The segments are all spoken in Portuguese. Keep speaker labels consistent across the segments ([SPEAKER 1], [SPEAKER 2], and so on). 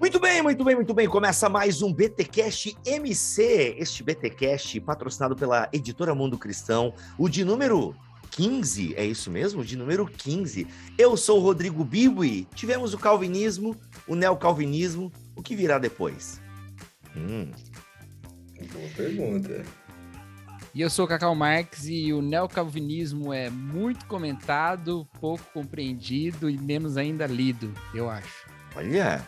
[SPEAKER 1] Muito bem, muito bem, muito bem. Começa mais um BTcast MC. Este BTcast patrocinado pela editora Mundo Cristão, o de número 15, é isso mesmo? O de número 15. Eu sou o Rodrigo Bibo. Tivemos o calvinismo, o neocalvinismo. O que virá depois?
[SPEAKER 2] Boa pergunta.
[SPEAKER 3] E eu sou o Cacau Marx e o neocalvinismo é muito comentado, pouco compreendido e menos ainda lido, eu acho.
[SPEAKER 1] Olha...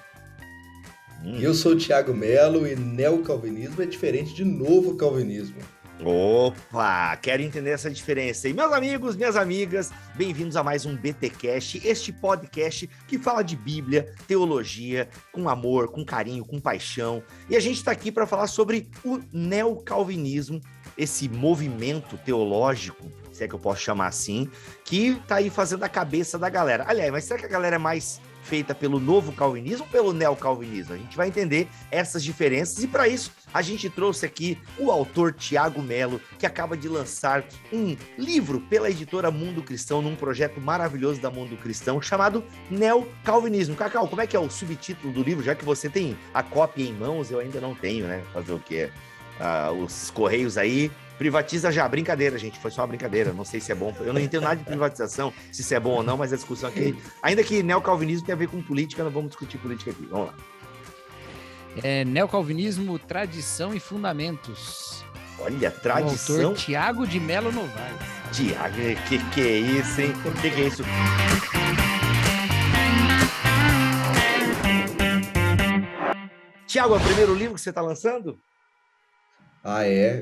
[SPEAKER 2] Eu sou o Thiago Melo e neocalvinismo é diferente de novo calvinismo.
[SPEAKER 1] Opa, quero entender essa diferença. E meus amigos, minhas amigas, bem-vindos a mais um BTcast, este podcast que fala de Bíblia, teologia, com amor, com carinho, com paixão. E a gente está aqui para falar sobre o neocalvinismo, esse movimento teológico, se é que eu posso chamar assim, que está aí fazendo a cabeça da galera. Aliás, mas será que a galera é mais feita pelo novo calvinismo ou pelo neocalvinismo? A gente vai entender essas diferenças e para isso a gente trouxe aqui o autor Thiago Melo, que acaba de lançar um livro pela editora Mundo Cristão, num projeto maravilhoso da Mundo Cristão, chamado Neocalvinismo. Cacau, como é que é o subtítulo do livro? Já que você tem a cópia em mãos, eu ainda não tenho, né? Fazer o quê? Os Correios aí, privatiza já, brincadeira, gente, foi só uma brincadeira, não sei se é bom, eu não entendo nada de privatização, se isso é bom ou não, mas a discussão aqui, ainda que neocalvinismo tem a ver com política, não vamos discutir política aqui, vamos lá.
[SPEAKER 3] Neocalvinismo, tradição e fundamentos.
[SPEAKER 1] Olha, tradição...
[SPEAKER 3] O autor Thiago de Melo Novaes.
[SPEAKER 1] Thiago, que é isso, hein? Que é isso? Thiago, é o primeiro livro que você está lançando?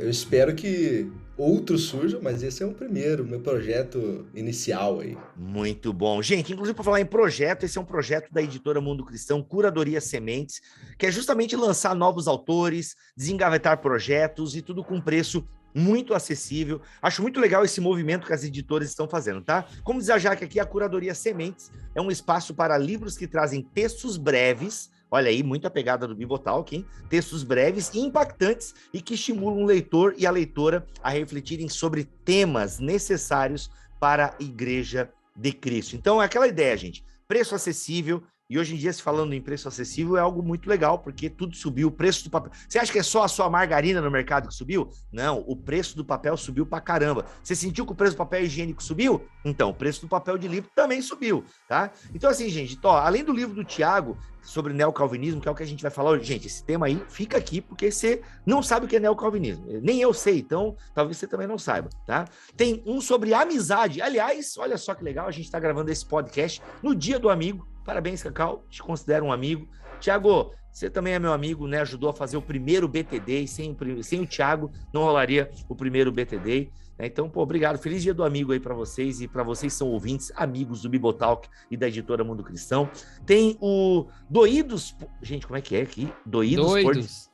[SPEAKER 2] Eu espero que outros surjam, mas esse é o primeiro, meu projeto inicial aí.
[SPEAKER 1] Muito bom. Gente, inclusive para falar em projeto, esse é um projeto da editora Mundo Cristão, Curadoria Sementes, que é justamente lançar novos autores, desengavetar projetos e tudo com preço muito acessível. Acho muito legal esse movimento que as editoras estão fazendo, tá? Como diz a Jaque aqui, a Curadoria Sementes é um espaço para livros que trazem textos breves. Olha aí, muita pegada do Bibotalk, hein? Textos breves e impactantes e que estimulam o leitor e a leitora a refletirem sobre temas necessários para a Igreja de Cristo. Então, é aquela ideia, gente. Preço acessível. E hoje em dia, se falando em preço acessível, é algo muito legal, porque tudo subiu, o preço do papel... Você acha que é só a sua margarina no mercado que subiu? Não, o preço do papel subiu pra caramba. Você sentiu que o preço do papel higiênico subiu? Então, o preço do papel de livro também subiu, tá? Então, assim, gente, além do livro do Thiago sobre neocalvinismo, que é o que a gente vai falar hoje, gente, esse tema aí fica aqui, porque você não sabe o que é neocalvinismo. Nem eu sei, então talvez você também não saiba, tá? Tem um sobre amizade. Aliás, olha só que legal, a gente tá gravando esse podcast no Dia do Amigo. Parabéns, Cacau, te considero um amigo. Thiago, você também é meu amigo, né? Ajudou a fazer o primeiro BTD, e sem o Thiago não rolaria o primeiro BTD. Né? Então, obrigado. Feliz Dia do Amigo aí para vocês e para vocês que são ouvintes, amigos do Bibotalk e da editora Mundo Cristão. Tem o Doídos... Gente, como é que é aqui?
[SPEAKER 3] Doidos.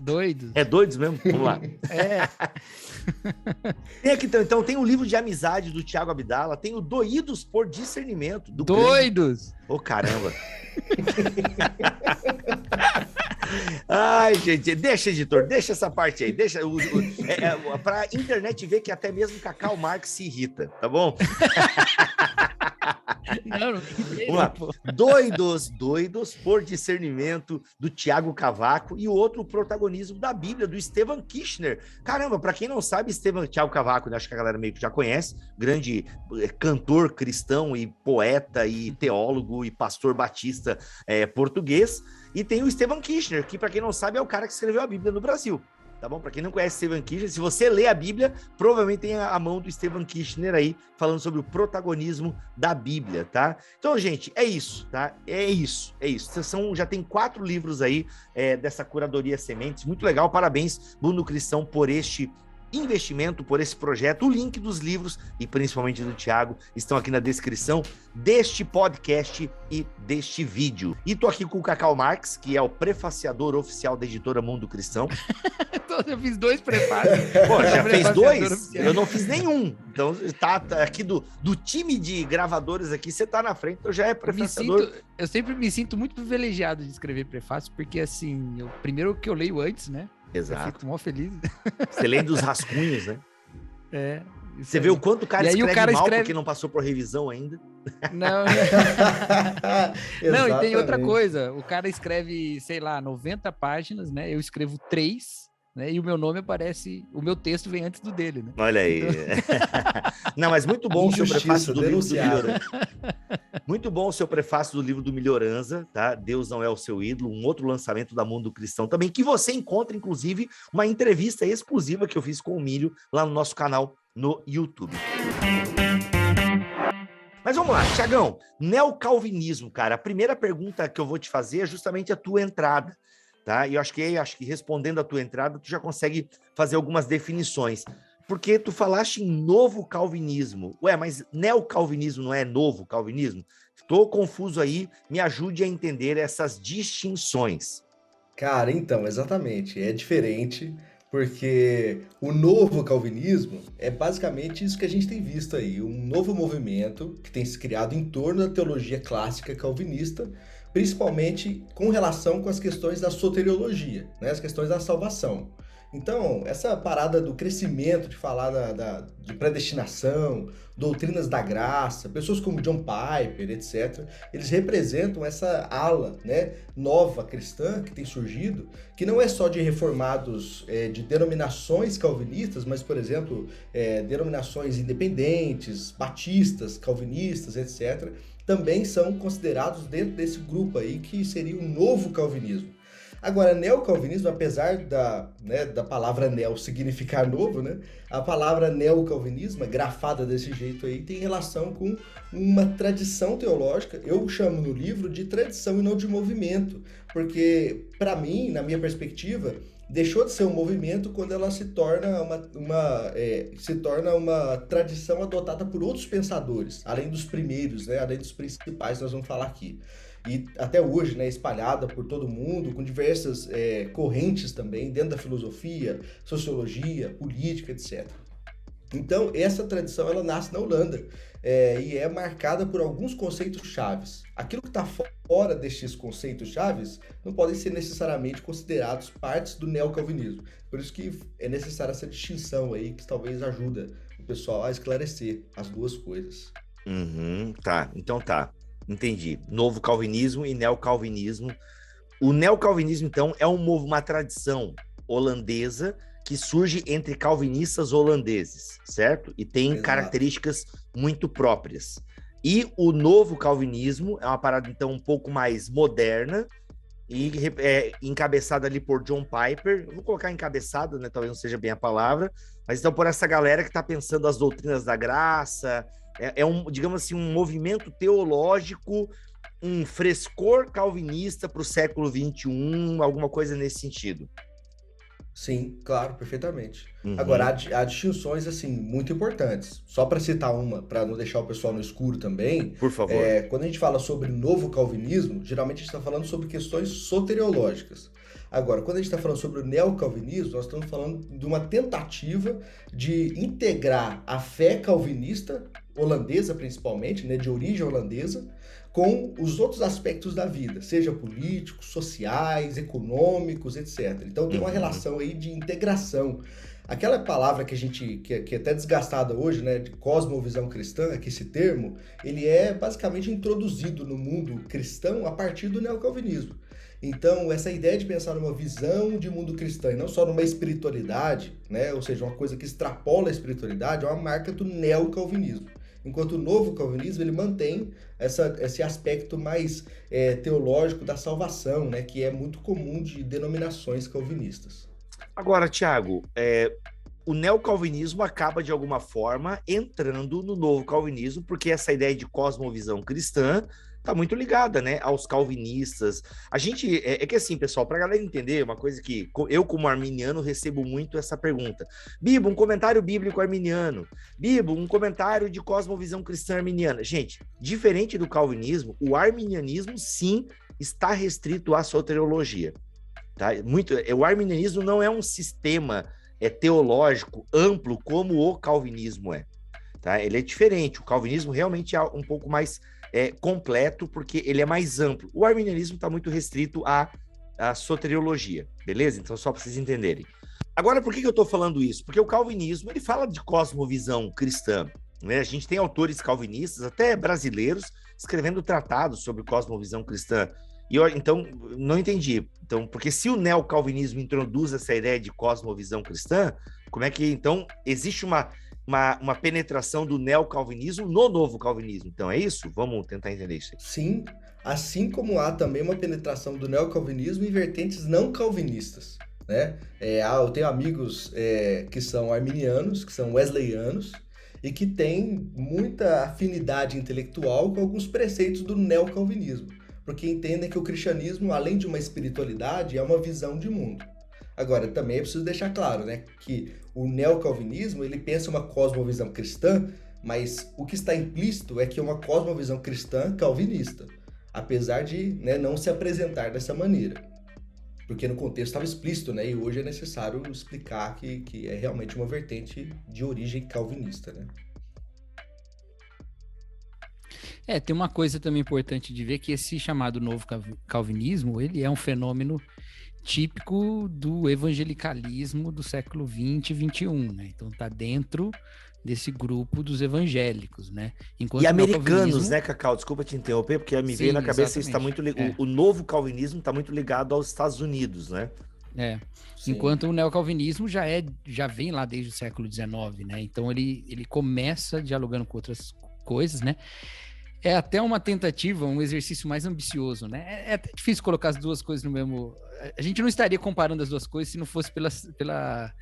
[SPEAKER 3] Doidos.
[SPEAKER 1] É doidos mesmo? Vamos lá.
[SPEAKER 3] É.
[SPEAKER 1] Tem aqui, então, tem o livro de amizade do Thiago Abdala, tem o Doídos por Discernimento.
[SPEAKER 3] Doidos!
[SPEAKER 1] Ô, caramba. Ai, gente, deixa, editor, deixa essa parte aí, deixa pra internet ver que até mesmo Cacau Marx se irrita, tá bom?
[SPEAKER 3] Não,
[SPEAKER 1] Vamos lá. Doidos por Discernimento, do Tiago Cavaco, e o outro, o Protagonismo da Bíblia, do Stephen Kirchner. Caramba, pra quem não sabe, Tiago Cavaco, né, acho que a galera meio que já conhece, grande cantor cristão e poeta e teólogo e pastor batista português, e tem o Stephen Kirchner, que pra quem não sabe é o cara que escreveu a Bíblia no Brasil. Tá bom? Para quem não conhece Stephen Kirchner, se você lê a Bíblia, provavelmente tem a mão do Stephen Kirchner aí, falando sobre o protagonismo da Bíblia, tá? Então, gente, é isso, tá? É isso. Já tem 4 livros aí dessa Curadoria Sementes, muito legal, parabéns, Mundo Cristão, por este investimento, por esse projeto. O link dos livros, e principalmente do Thiago, estão aqui na descrição deste podcast e deste vídeo. E tô aqui com o Cacau Marx, que é o prefaciador oficial da editora Mundo Cristão.
[SPEAKER 3] Eu fiz 2 prefácios.
[SPEAKER 1] Pô, já fez 2? Eu não fiz nenhum. Então, tá aqui do time de gravadores aqui, você tá na frente, então já é prefaciador.
[SPEAKER 3] Eu sempre me sinto muito privilegiado de escrever prefácio, porque, assim, primeiro que eu leio antes, né?
[SPEAKER 1] Exato.
[SPEAKER 3] Eu fico mó feliz.
[SPEAKER 1] Você lê dos rascunhos, né? Você vê o quanto o cara
[SPEAKER 3] E aí
[SPEAKER 1] escreve
[SPEAKER 3] o cara
[SPEAKER 1] mal
[SPEAKER 3] escreve...
[SPEAKER 1] porque não passou por revisão ainda.
[SPEAKER 3] Não, não, e tem outra coisa. O cara escreve, sei lá, 90 páginas, né? Eu escrevo 3, né? E o meu nome aparece, o meu texto vem antes do dele, né?
[SPEAKER 1] Olha aí. Então... Não, mas muito bom o seu prefácio do livro do Melhoranza. Muito bom o seu prefácio do livro do Melhoranza, tá? Deus não é o seu ídolo, um outro lançamento da Mundo Cristão também, que você encontra, inclusive, uma entrevista exclusiva que eu fiz com o Milho lá no nosso canal no YouTube. Mas vamos lá, Tiagão, neocalvinismo, cara, a primeira pergunta que eu vou te fazer é justamente a tua entrada, tá? E eu acho que respondendo a tua entrada, tu já consegue fazer algumas definições, porque tu falaste em novo calvinismo. Ué, mas neocalvinismo não é novo calvinismo? Estou confuso aí, me ajude a entender essas distinções.
[SPEAKER 2] Cara, então, exatamente, é diferente, porque o novo calvinismo é basicamente isso que a gente tem visto aí, um novo movimento que tem se criado em torno da teologia clássica calvinista, principalmente com relação com as questões da soteriologia, né, as questões da salvação. Então, essa parada do crescimento, de falar de predestinação, doutrinas da graça, pessoas como John Piper, etc., eles representam essa ala, né, nova cristã que tem surgido, que não é só de reformados de denominações calvinistas, mas, por exemplo, denominações independentes, batistas, calvinistas, etc., também são considerados dentro desse grupo aí que seria o novo calvinismo. Agora, neocalvinismo, apesar da palavra neo significar novo, né? A palavra neocalvinismo, grafada desse jeito aí, tem relação com uma tradição teológica. Eu chamo no livro de tradição e não de movimento, porque, para mim, na minha perspectiva, deixou de ser um movimento quando ela se torna uma tradição adotada por outros pensadores, além dos primeiros, né? Além dos principais, nós vamos falar aqui. E até hoje, né, espalhada por todo mundo, com diversas correntes também, dentro da filosofia, sociologia, política, etc. Então, essa tradição, ela nasce na Holanda e é marcada por alguns conceitos chaves. Aquilo que está fora destes conceitos chaves não podem ser necessariamente considerados partes do neocalvinismo. Por isso que é necessária essa distinção aí, que talvez ajuda o pessoal a esclarecer as duas coisas.
[SPEAKER 1] Tá, então tá. Entendi. Novo calvinismo e neocalvinismo. O neocalvinismo, então, é uma tradição holandesa que surge entre calvinistas holandeses, certo? E tem características muito próprias. E o novo calvinismo é uma parada, então, um pouco mais moderna e encabeçada ali por John Piper. Eu vou colocar encabeçada, né? Talvez não seja bem a palavra, mas então por essa galera que está pensando as doutrinas da graça. Digamos assim, um movimento teológico, um frescor calvinista para o século XXI, alguma coisa nesse sentido.
[SPEAKER 2] Sim, claro, perfeitamente. Agora, há distinções, assim, muito importantes. Só para citar uma, para não deixar o pessoal no escuro também.
[SPEAKER 1] Por favor.
[SPEAKER 2] Quando a gente fala sobre novo calvinismo, geralmente a gente está falando sobre questões soteriológicas. Agora, quando a gente está falando sobre o neocalvinismo, nós estamos falando de uma tentativa de integrar a fé calvinista, holandesa principalmente, né, de origem holandesa, com os outros aspectos da vida, seja políticos, sociais, econômicos, etc. Então tem uma relação aí de integração. Aquela palavra que é até desgastada hoje, né, de cosmovisão cristã, que esse termo, ele é basicamente introduzido no mundo cristão a partir do neocalvinismo. Então, essa ideia de pensar numa visão de mundo cristão e não só numa espiritualidade, né, ou seja, uma coisa que extrapola a espiritualidade, é uma marca do neocalvinismo. Enquanto o novo calvinismo, ele mantém esse aspecto mais teológico da salvação, né, que é muito comum de denominações calvinistas.
[SPEAKER 1] Agora, Tiago, o neocalvinismo acaba, de alguma forma, entrando no novo calvinismo, porque essa ideia de cosmovisão cristã está muito ligada, né, aos calvinistas. A gente, que assim, pessoal, para a galera entender, uma coisa que eu, como arminiano, recebo muito essa pergunta. Bibo, um comentário bíblico arminiano. Bibo, um comentário de cosmovisão cristã arminiana. Gente, diferente do calvinismo, o arminianismo, sim, está restrito à soteriologia. Tá? O arminianismo não é um sistema teológico amplo como o calvinismo é. Tá? Ele é diferente. O calvinismo realmente é um pouco mais completo, porque ele é mais amplo. O arminianismo está muito restrito à soteriologia, beleza? Então, só para vocês entenderem. Agora, por que eu estou falando isso? Porque o calvinismo, ele fala de cosmovisão cristã, né? A gente tem autores calvinistas, até brasileiros, escrevendo tratados sobre cosmovisão cristã. E eu, então, não entendi. Então, porque se o neocalvinismo introduz essa ideia de cosmovisão cristã, como é que, então, existe uma penetração do neocalvinismo no novo calvinismo? Então, é isso? Vamos tentar entender isso aí.
[SPEAKER 2] Sim, assim como há também uma penetração do neocalvinismo em vertentes não calvinistas, né? Eu tenho amigos que são arminianos, que são wesleyanos, e que têm muita afinidade intelectual com alguns preceitos do neocalvinismo, porque entendem que o cristianismo, além de uma espiritualidade, é uma visão de mundo. Agora, também é preciso deixar claro, né, que o neocalvinismo, ele pensa uma cosmovisão cristã, mas o que está implícito é que é uma cosmovisão cristã calvinista, apesar de, né, não se apresentar dessa maneira. Porque no contexto estava explícito, né? E hoje é necessário explicar que é realmente uma vertente de origem calvinista, né?
[SPEAKER 3] Tem uma coisa também importante de ver, que esse chamado novo calvinismo, ele é um fenômeno típico do evangelicalismo do século 20 e 21, né? Então tá dentro desse grupo dos evangélicos, né?
[SPEAKER 1] Enquanto e americanos, né, Cacau? Desculpa te interromper, porque me veio na cabeça isso está muito o novo calvinismo está muito ligado aos Estados Unidos, né?
[SPEAKER 3] Sim. Enquanto o neocalvinismo já vem lá desde o século XIX, né? Então ele começa dialogando com outras coisas, né? É até uma tentativa, um exercício mais ambicioso, né? É até difícil colocar as duas coisas no mesmo... A gente não estaria comparando as duas coisas se não fosse pela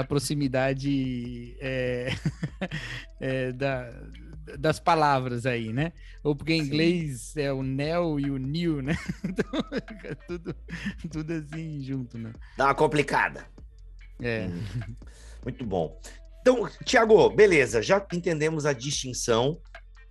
[SPEAKER 3] proximidade das palavras aí, né? Ou porque em inglês é o neo e o new, né? Então fica tudo assim junto, né?
[SPEAKER 1] Dá uma complicada. Muito bom. Então, Tiago, beleza, já entendemos a distinção,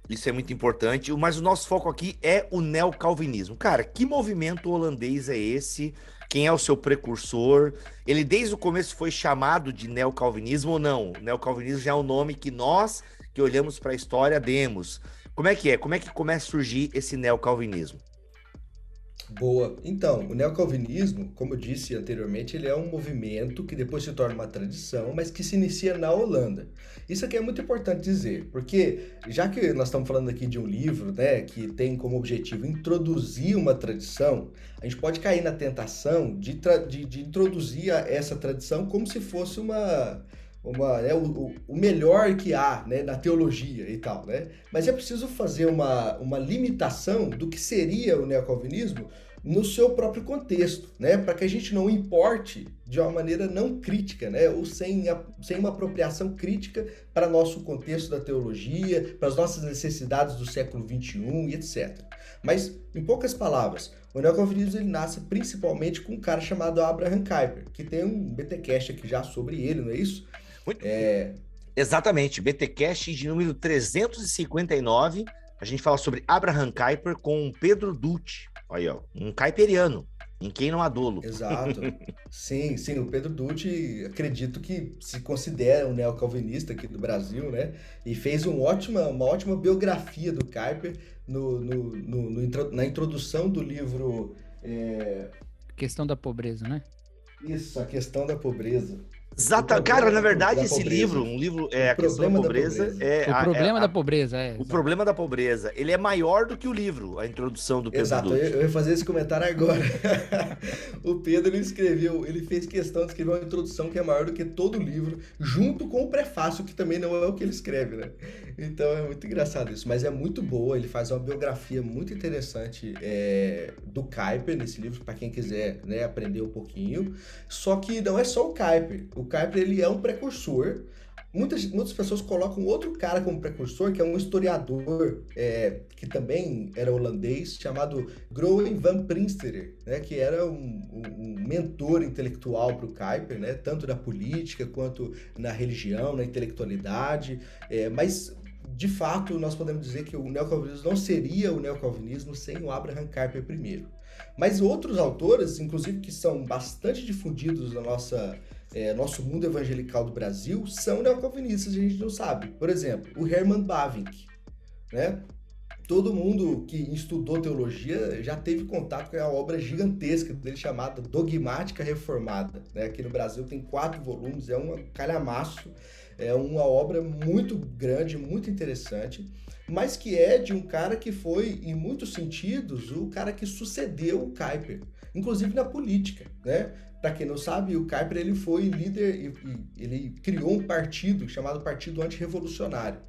[SPEAKER 1] isso é muito importante, mas o nosso foco aqui é o neocalvinismo. Cara, que movimento holandês é esse? Quem é o seu precursor? Ele desde o começo foi chamado de neocalvinismo ou não? O neocalvinismo já é um nome que nós, que olhamos para a história, demos. Como é que é? Como é que começa a surgir esse neocalvinismo?
[SPEAKER 2] Boa. Então, o neocalvinismo, como eu disse anteriormente, ele é um movimento que depois se torna uma tradição, mas que se inicia na Holanda. Isso aqui é muito importante dizer, porque já que nós estamos falando aqui de um livro, né, que tem como objetivo introduzir uma tradição, a gente pode cair na tentação de introduzir essa tradição como se fosse o melhor que há, né, na teologia e tal, né? Mas é preciso fazer uma limitação do que seria o neocalvinismo no seu próprio contexto, né? Para que a gente não importe de uma maneira não crítica, né? Ou sem uma apropriação crítica para nosso contexto da teologia, para as nossas necessidades do século XXI e etc. Mas, em poucas palavras, o neocalvinismo ele nasce principalmente com um cara chamado Abraham Kuyper, que tem um BTcast aqui já sobre ele, não é isso?
[SPEAKER 1] Exatamente, BTcast de número 359, a gente fala sobre Abraham Kuyper com Pedro Dutti, olha, um kuiperiano, em quem não há dolo.
[SPEAKER 2] Exato, sim, o Pedro Dutti, acredito que se considera um neocalvinista aqui do Brasil, né, e fez uma ótima biografia do Kuyper na introdução do livro...
[SPEAKER 3] Questão da Pobreza, né?
[SPEAKER 2] Isso, a Questão da Pobreza.
[SPEAKER 1] Cara, na verdade, esse livro, A Questão da Pobreza,
[SPEAKER 3] o problema da pobreza,
[SPEAKER 1] o problema da pobreza, ele é maior do que o livro, a introdução do Pedro Dutti.
[SPEAKER 2] Exato, eu ia fazer esse comentário agora. O Pedro, ele fez questão de escrever uma introdução que é maior do que todo o livro, junto com o prefácio, que também não é o que ele escreve, né? Então é muito engraçado isso, mas é muito boa, ele faz uma biografia muito interessante do Kuyper nesse livro, para quem quiser, né, aprender um pouquinho. Só que não é só o Kuyper. O Kuyper, ele é um precursor. Muitas pessoas colocam outro cara como precursor, que é um historiador que também era holandês, chamado Groen van Prinsterer, né, que era um mentor intelectual para o Kuyper, né, tanto na política quanto na religião, na intelectualidade, mas de fato nós podemos dizer que o neocalvinismo não seria o neocalvinismo sem o Abraham Kuyper primeiro. Mas outros autores, inclusive que são bastante difundidos na nosso mundo evangelical do Brasil, são neocalvinistas, a gente não sabe. Por exemplo, o Herman Bavinck, né? todo mundo que estudou teologia já teve contato com a obra gigantesca dele chamada Dogmática Reformada, né? Aqui no Brasil tem 4 volumes, é um calhamaço, é uma obra muito grande, muito interessante, mas que é de um cara que foi, em muitos sentidos, o cara que sucedeu o Kuyper, inclusive na política, né? Para quem não sabe, o Kuyper ele foi líder e ele criou um partido chamado Partido Antirrevolucionário.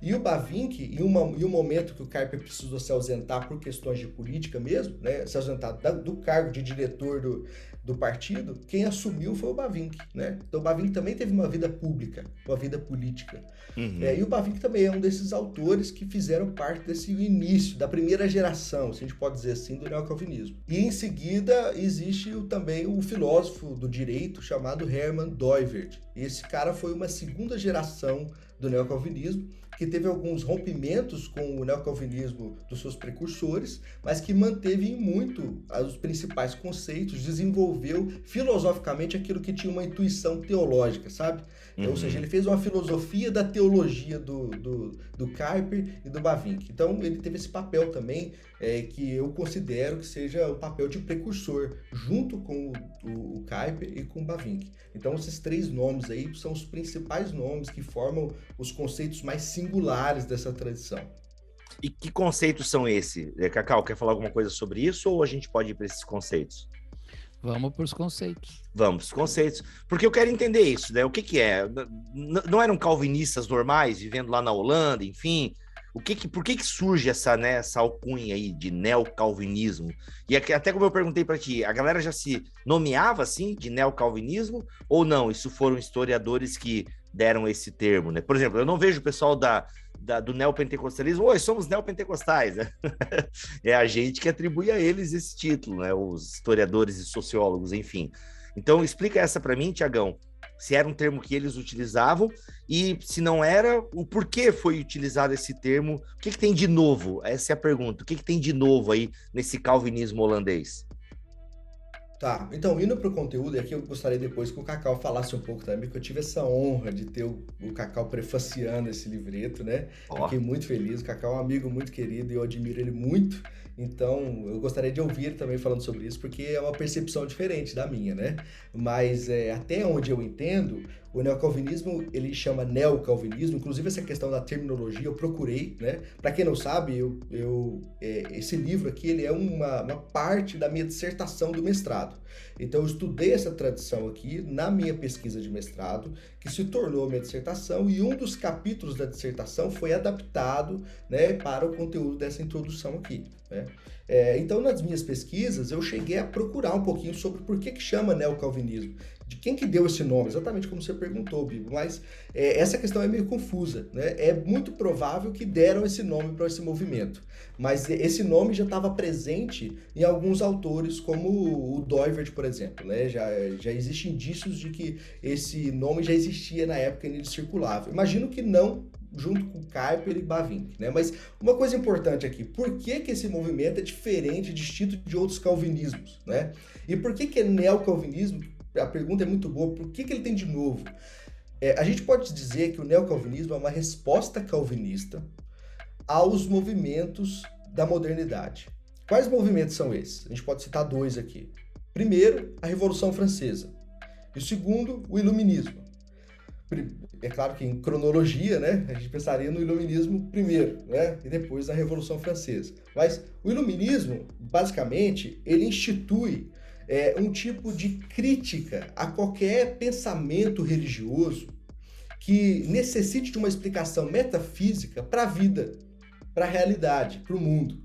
[SPEAKER 2] E o Bavinck, em um momento que o Kuyper precisou se ausentar por questões de política mesmo, né, se ausentar do cargo de diretor do partido, quem assumiu foi o Bavinck, né? Então o Bavinck também teve uma vida pública, uma vida política. E o Bavinck também é um desses autores que fizeram parte desse início, da primeira geração, se a gente pode dizer assim, do neocalvinismo. E em seguida existe também o filósofo do direito chamado Hermann Doivert. Esse cara foi uma segunda geração do neocalvinismo, que teve alguns rompimentos com o neocalvinismo dos seus precursores, mas que manteve em muito os principais conceitos, desenvolveu filosoficamente aquilo que tinha uma intuição teológica, sabe? Ou seja, ele fez uma filosofia da teologia do Kuyper e do Bavinck. Então, ele teve esse papel também, que eu considero que seja o papel de precursor, junto com o Kuyper e com o Bavinck. Então, esses 3 nomes aí são os principais nomes que formam os conceitos mais singulares dessa tradição.
[SPEAKER 1] E que conceitos são esses? Cacau, quer falar alguma coisa sobre isso ou a gente pode ir para esses conceitos?
[SPEAKER 3] Vamos para os conceitos.
[SPEAKER 1] Vamos, os conceitos. Porque eu quero entender isso, né? O que é? Não eram calvinistas normais, vivendo lá na Holanda, enfim? Por que surge essa alcunha aí de neocalvinismo? E até como eu perguntei para ti, a galera já se nomeava assim, de neocalvinismo? Ou não? Isso foram historiadores que deram esse termo, né? Por exemplo, eu não vejo o pessoal do neopentecostalismo, oi, somos neopentecostais, né? É a gente que atribui a eles esse título, né? Os historiadores e sociólogos, enfim. Então, explica essa para mim, Tiagão, se era um termo que eles utilizavam e se não era, o porquê foi utilizado esse termo, o que tem de novo? Essa é a pergunta, o que tem de novo aí nesse calvinismo holandês?
[SPEAKER 2] Tá, então indo para o conteúdo, e aqui eu gostaria depois que o Cacau falasse um pouco também, porque eu tive essa honra de ter o Cacau prefaciando esse livreto, né? Fiquei muito feliz, o Cacau é um amigo muito querido e eu admiro ele muito, então eu gostaria de ouvir ele também falando sobre isso, porque é uma percepção diferente da minha, né? Mas até onde eu entendo, o neocalvinismo, ele chama neocalvinismo, inclusive essa questão da terminologia eu procurei, né? Para quem não sabe, esse livro aqui, ele é uma parte da minha dissertação do mestrado. Então eu estudei essa tradição aqui na minha pesquisa de mestrado, que se tornou minha dissertação, e um dos capítulos da dissertação foi adaptado, né, para o conteúdo dessa introdução aqui, né? Então, nas minhas pesquisas, eu cheguei a procurar um pouquinho sobre por que chama neocalvinismo, de quem que deu esse nome, exatamente como você perguntou, Bibo, mas essa questão é meio confusa, né? É muito provável que deram esse nome para esse movimento, mas esse nome já estava presente em alguns autores, como o Doivert, por exemplo, né? Já existem indícios de que esse nome já existia na época em que ele circulava. Imagino que não junto com Kuyper e Bavinck, né? Mas uma coisa importante aqui, por que esse movimento é diferente, distinto de outros calvinismos, né? E por que é neocalvinismo? A pergunta é muito boa, por que ele tem de novo? A gente pode dizer que o neocalvinismo é uma resposta calvinista aos movimentos da modernidade. Quais movimentos são esses? A gente pode citar 2 aqui. Primeiro, a Revolução Francesa. E o segundo, o Iluminismo. É claro que em cronologia, né, a gente pensaria no Iluminismo primeiro, né, e depois na Revolução Francesa. Mas o Iluminismo, basicamente, ele institui um tipo de crítica a qualquer pensamento religioso que necessite de uma explicação metafísica para a vida, para a realidade, para o mundo.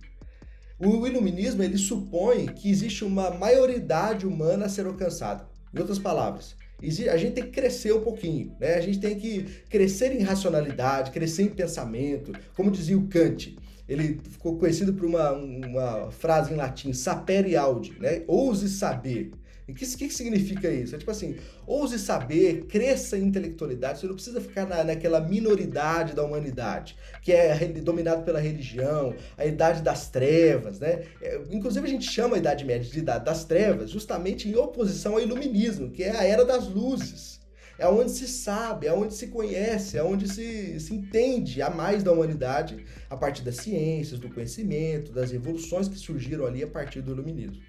[SPEAKER 2] O Iluminismo, ele supõe que existe uma maioridade humana a ser alcançada. Em outras palavras, a gente tem que crescer um pouquinho, né? A gente tem que crescer em racionalidade, crescer em pensamento. Como dizia o Kant, ele ficou conhecido por uma frase em latim, sapere aude, né? Ouse saber. E o que significa isso? É tipo assim, ouse saber, cresça em intelectualidade, você não precisa ficar naquela minoridade da humanidade, que é dominado pela religião, a idade das trevas, né? Inclusive a gente chama a Idade Média de Idade das Trevas justamente em oposição ao Iluminismo, que é a Era das Luzes. é onde se sabe, é onde se conhece, é onde se entende a mais da humanidade a partir das ciências, do conhecimento, das revoluções que surgiram ali a partir do iluminismo.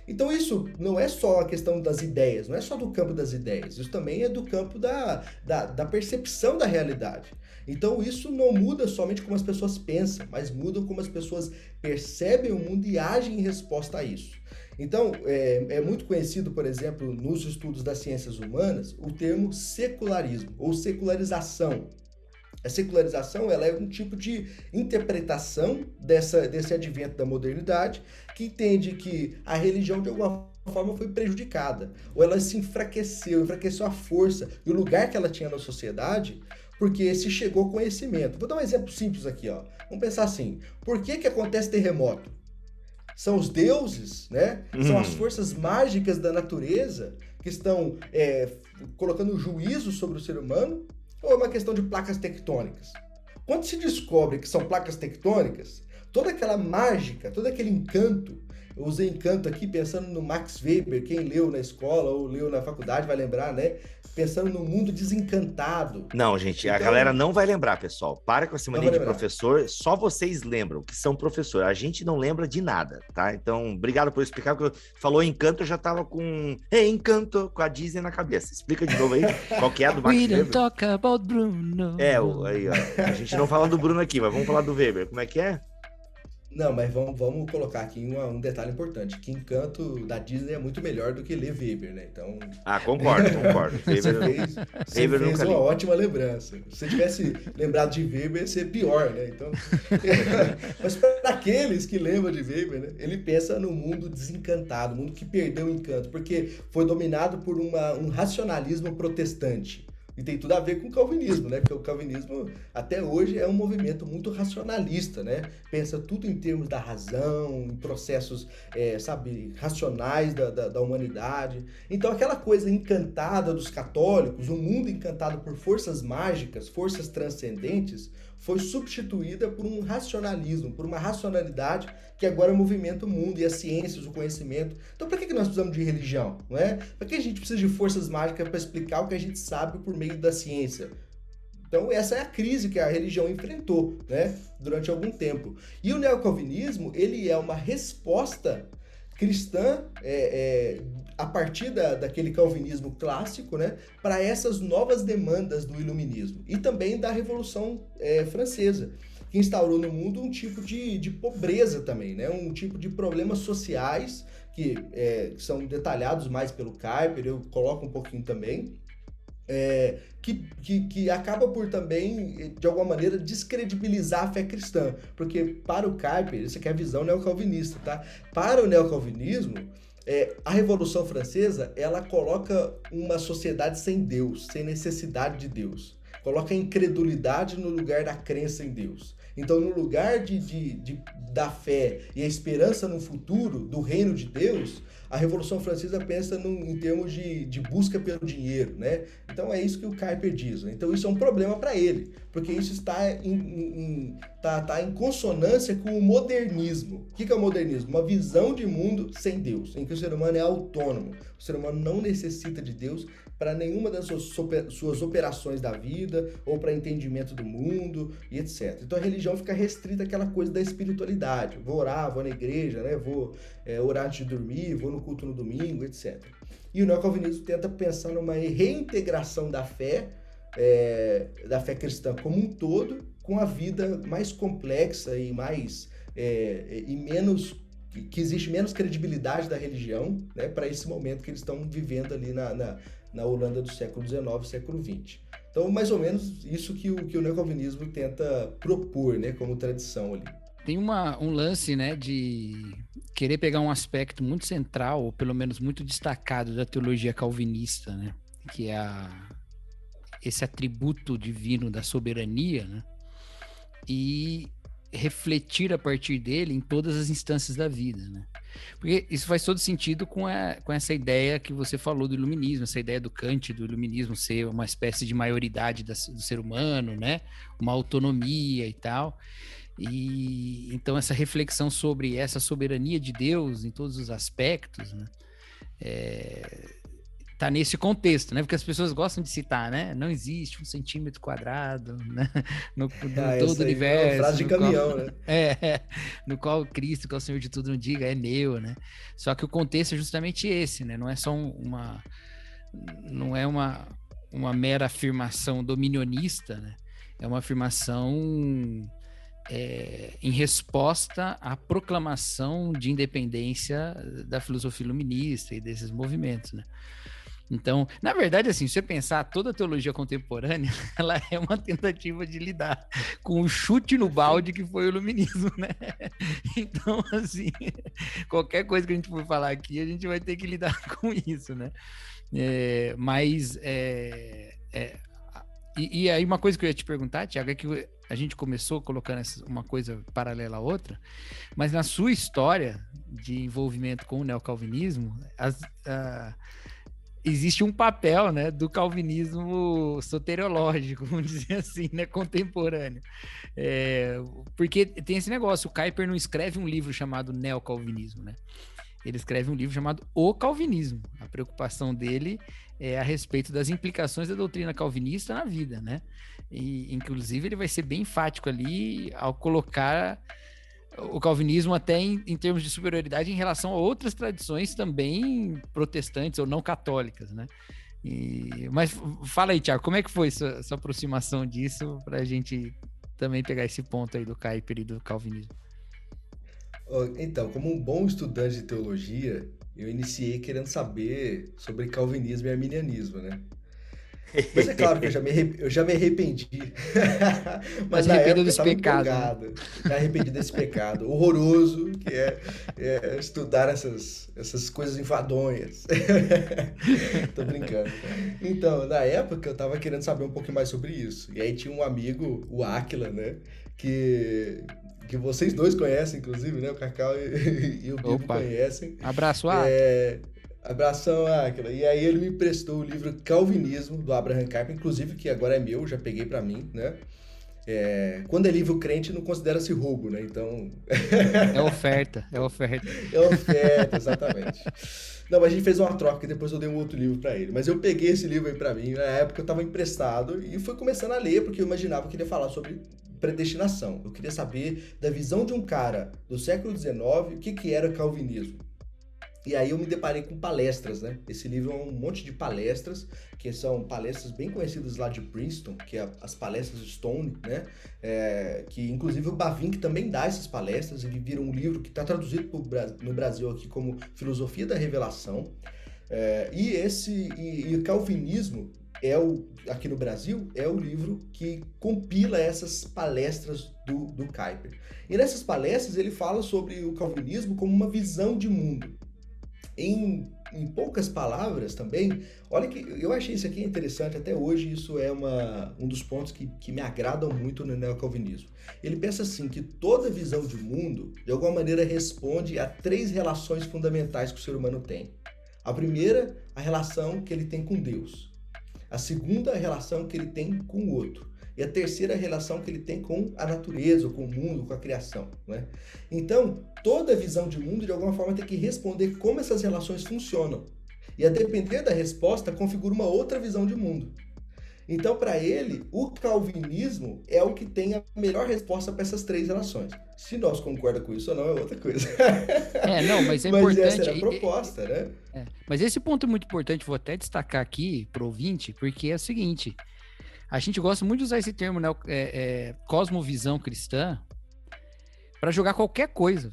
[SPEAKER 2] Então isso não é só a questão das ideias, não é só do campo das ideias, isso também é do campo da percepção da realidade. Então isso não muda somente como as pessoas pensam, mas muda como as pessoas percebem o mundo e agem em resposta a isso. Então, é muito conhecido, por exemplo, nos estudos das ciências humanas, o termo secularismo ou secularização. A secularização ela é um tipo de interpretação desse advento da modernidade que entende que a religião de alguma forma foi prejudicada, ou ela se enfraqueceu a força e o lugar que ela tinha na sociedade, porque se chegou ao conhecimento. Vou dar um exemplo simples aqui, ó. Vamos pensar assim, por que acontece terremoto? São os deuses, né? São as forças mágicas da natureza que estão colocando juízo sobre o ser humano, ou é uma questão de placas tectônicas? Quando se descobre que são placas tectônicas, toda aquela mágica, todo aquele encanto, eu usei encanto aqui pensando no Max Weber, quem leu na escola ou leu na faculdade vai lembrar, né? Pensando no mundo desencantado.
[SPEAKER 1] Não, gente, a galera não vai lembrar, pessoal. Para com essa mania de professor, só vocês lembram que são professor. A gente não lembra de nada, tá? Então, obrigado por explicar, porque falou encanto, eu já tava com encanto com a Disney na cabeça. Explica de novo aí, qual que é do Max Weber? We don't talk about Bruno. Aí, ó, a gente não fala do Bruno aqui, mas vamos falar do Weber. Como é que é?
[SPEAKER 2] Não, mas vamos colocar aqui um detalhe importante, que Encanto da Disney é muito melhor do que ler Weber, né? Então...
[SPEAKER 1] concordo.
[SPEAKER 2] Você fez uma ótima lembrança. Se você tivesse lembrado de Weber, ia ser pior, né? Então... Mas para aqueles que lembram de Weber, né? Ele pensa no mundo desencantado, mundo que perdeu o encanto, porque foi dominado por um racionalismo protestante. E tem tudo a ver com o calvinismo, né? Porque o calvinismo, até hoje, é um movimento muito racionalista, né? Pensa tudo em termos da razão, em processos, racionais da humanidade. Então, aquela coisa encantada dos católicos, um mundo encantado por forças mágicas, forças transcendentes, foi substituída por um racionalismo, por uma racionalidade que agora movimenta o mundo e as ciências, o conhecimento. Então, para que nós precisamos de religião? Não é? Para que a gente precisa de forças mágicas para explicar o que a gente sabe por meio da ciência? Então, essa é a crise que a religião enfrentou, né, durante algum tempo. E o neocalvinismo, ele é uma resposta cristã a partir daquele calvinismo clássico, né, para essas novas demandas do iluminismo e também da Revolução Francesa, que instaurou no mundo um tipo de pobreza também, né, um tipo de problemas sociais que são detalhados mais pelo Kuyper, eu coloco um pouquinho também, que acaba por também, de alguma maneira, descredibilizar a fé cristã, porque para o Kuyper, isso aqui é a visão neocalvinista, tá? Para o neocalvinismo, a Revolução Francesa, ela coloca uma sociedade sem Deus, sem necessidade de Deus, coloca a incredulidade no lugar da crença em Deus. Então, no lugar da fé e a esperança no futuro do reino de Deus, a Revolução Francesa pensa em termos de busca pelo dinheiro, né? Então é isso que o Kuyper diz. Então isso é um problema para ele, porque isso está em consonância com o modernismo. O que é o modernismo? Uma visão de mundo sem Deus, em que o ser humano é autônomo. O ser humano não necessita de Deus para nenhuma das suas operações da vida ou para entendimento do mundo e etc. Então a religião fica restrita àquela coisa da espiritualidade. Vou orar, vou na igreja, né? Vou orar antes de dormir, vou no culto no domingo, etc. E o neocalvinismo tenta pensar numa reintegração da fé cristã como um todo, com a vida mais complexa e mais que existe menos credibilidade da religião, né, para esse momento que eles estão vivendo ali na Holanda do século XIX, século XX. Então, mais ou menos isso que o neocalvinismo tenta propor, né, como tradição ali.
[SPEAKER 3] Tem um lance, né, de querer pegar um aspecto muito central, ou pelo menos muito destacado da teologia calvinista, né, que é esse atributo divino da soberania, né, e refletir a partir dele em todas as instâncias da vida, né? Porque isso faz todo sentido com essa ideia que você falou do iluminismo, essa ideia do Kant, do iluminismo ser uma espécie de maioridade do ser humano, né? Uma autonomia e tal. E então essa reflexão sobre essa soberania de Deus em todos os aspectos, né? tá nesse contexto, né? Porque as pessoas gostam de citar, né? Não existe 1 centímetro quadrado, né? No todo o universo.
[SPEAKER 2] É uma frase de caminhão, né?
[SPEAKER 3] No qual Cristo, que é o Senhor de tudo, não diga, é meu, né? Só que o contexto é justamente esse, né? Não é só não é uma mera afirmação dominionista, né? É uma afirmação em resposta à proclamação de independência da filosofia iluminista e desses movimentos, né? Então, na verdade, assim, se você pensar, toda a teologia contemporânea, ela é uma tentativa de lidar com o chute no balde que foi o iluminismo, né? Então, assim, qualquer coisa que a gente for falar aqui, a gente vai ter que lidar com isso, né? E aí uma coisa que eu ia te perguntar, Thiago, é que a gente começou colocando uma coisa paralela à outra, mas na sua história de envolvimento com o neocalvinismo, existe um papel, né, do calvinismo soteriológico, vamos dizer assim, né, contemporâneo. Porque tem esse negócio, o Kuyper não escreve um livro chamado Neocalvinismo, né? Ele escreve um livro chamado O Calvinismo. A preocupação dele é a respeito das implicações da doutrina calvinista na vida, né? E, inclusive, ele vai ser bem enfático ali ao colocar o calvinismo até em termos de superioridade em relação a outras tradições também protestantes ou não católicas, né? Mas fala aí, Thiago, como é que foi sua aproximação disso para a gente também pegar esse ponto aí do Kuyper e do calvinismo?
[SPEAKER 2] Então, como um bom estudante de teologia, eu iniciei querendo saber sobre calvinismo e arminianismo, né? Mas é claro que eu já me arrependi. Mas na época eu estava empolgado. Né? Me arrependi desse pecado horroroso que é estudar essas coisas enfadonhas. Tô brincando. Então, na época eu estava querendo saber um pouco mais sobre isso. E aí tinha um amigo, o Áquila, né? Que vocês dois conhecem, inclusive, né? O Cacau e o Bibo conhecem.
[SPEAKER 3] Abraço, Áquila.
[SPEAKER 2] Abração, Áquila. E aí ele me emprestou o livro Calvinismo, do Abraham Kuyper, inclusive, que agora é meu, já peguei pra mim, né? Quando é livro crente, não considera-se roubo, né? Então...
[SPEAKER 3] É oferta.
[SPEAKER 2] É oferta, exatamente. Não, mas a gente fez uma troca e depois eu dei um outro livro pra ele. Mas eu peguei esse livro aí pra mim, na época eu tava emprestado e fui começando a ler, porque eu imaginava que ele ia falar sobre predestinação. Eu queria saber da visão de um cara do século XIX, o que era calvinismo. E aí eu me deparei com palestras, né? Esse livro é um monte de palestras, que são palestras bem conhecidas lá de Princeton, que é as palestras Stone, né? Que inclusive o Bavinck também dá essas palestras, ele vira um livro que está traduzido no Brasil aqui como Filosofia da Revelação. E o Calvinismo, aqui no Brasil, é o livro que compila essas palestras do Kuyper. E nessas palestras ele fala sobre o calvinismo como uma visão de mundo. Em poucas palavras também, olha que eu achei isso aqui interessante, até hoje isso é um dos pontos que me agradam muito no neocalvinismo. Ele pensa assim, que toda visão de mundo, de alguma maneira, responde a 3 relações fundamentais que o ser humano tem. A primeira, a relação que ele tem com Deus. A segunda, a relação que ele tem com o outro. E a terceira, a relação que ele tem com a natureza, com o mundo, com a criação, né? Então, toda visão de mundo, de alguma forma, tem que responder como essas relações funcionam. E a depender da resposta, configura uma outra visão de mundo. Então, para ele, o calvinismo é o que tem a melhor resposta para essas 3 relações. Se nós concordamos com isso ou não, é outra coisa.
[SPEAKER 3] Mas é importante.
[SPEAKER 2] Mas essa era a proposta, né?
[SPEAKER 3] Mas esse ponto é muito importante, vou até destacar aqui para o ouvinte, porque é o seguinte... A gente gosta muito de usar esse termo, né, cosmovisão cristã, para jogar qualquer coisa,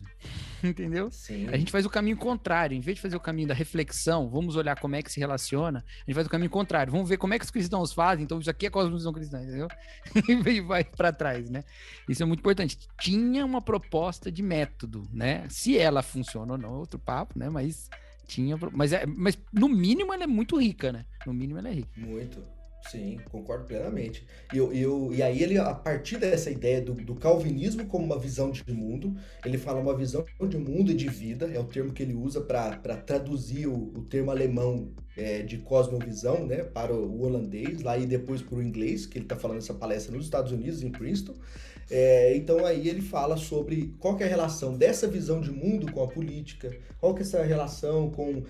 [SPEAKER 3] entendeu?
[SPEAKER 2] Sim.
[SPEAKER 3] A gente faz o caminho contrário. Em vez de fazer o caminho da reflexão, vamos olhar como é que se relaciona, a gente faz o caminho contrário. Vamos ver como é que os cristãos fazem, então isso aqui é cosmovisão cristã, entendeu? E vai para trás, né? Isso é muito importante. Tinha uma proposta de método, né? Se ela funciona ou não, é outro papo, né? Mas no mínimo ela é muito rica, né? No mínimo ela é rica.
[SPEAKER 2] Muito. Sim, concordo plenamente. E aí ele, a partir dessa ideia do calvinismo como uma visão de mundo, ele fala uma visão de mundo e de vida, é o termo que ele usa para traduzir o termo alemão de cosmovisão, né, para o holandês, lá e depois para o inglês, que ele está falando essa palestra nos Estados Unidos, em Princeton. Então aí ele fala sobre qual que é a relação dessa visão de mundo com a política, qual que é essa relação com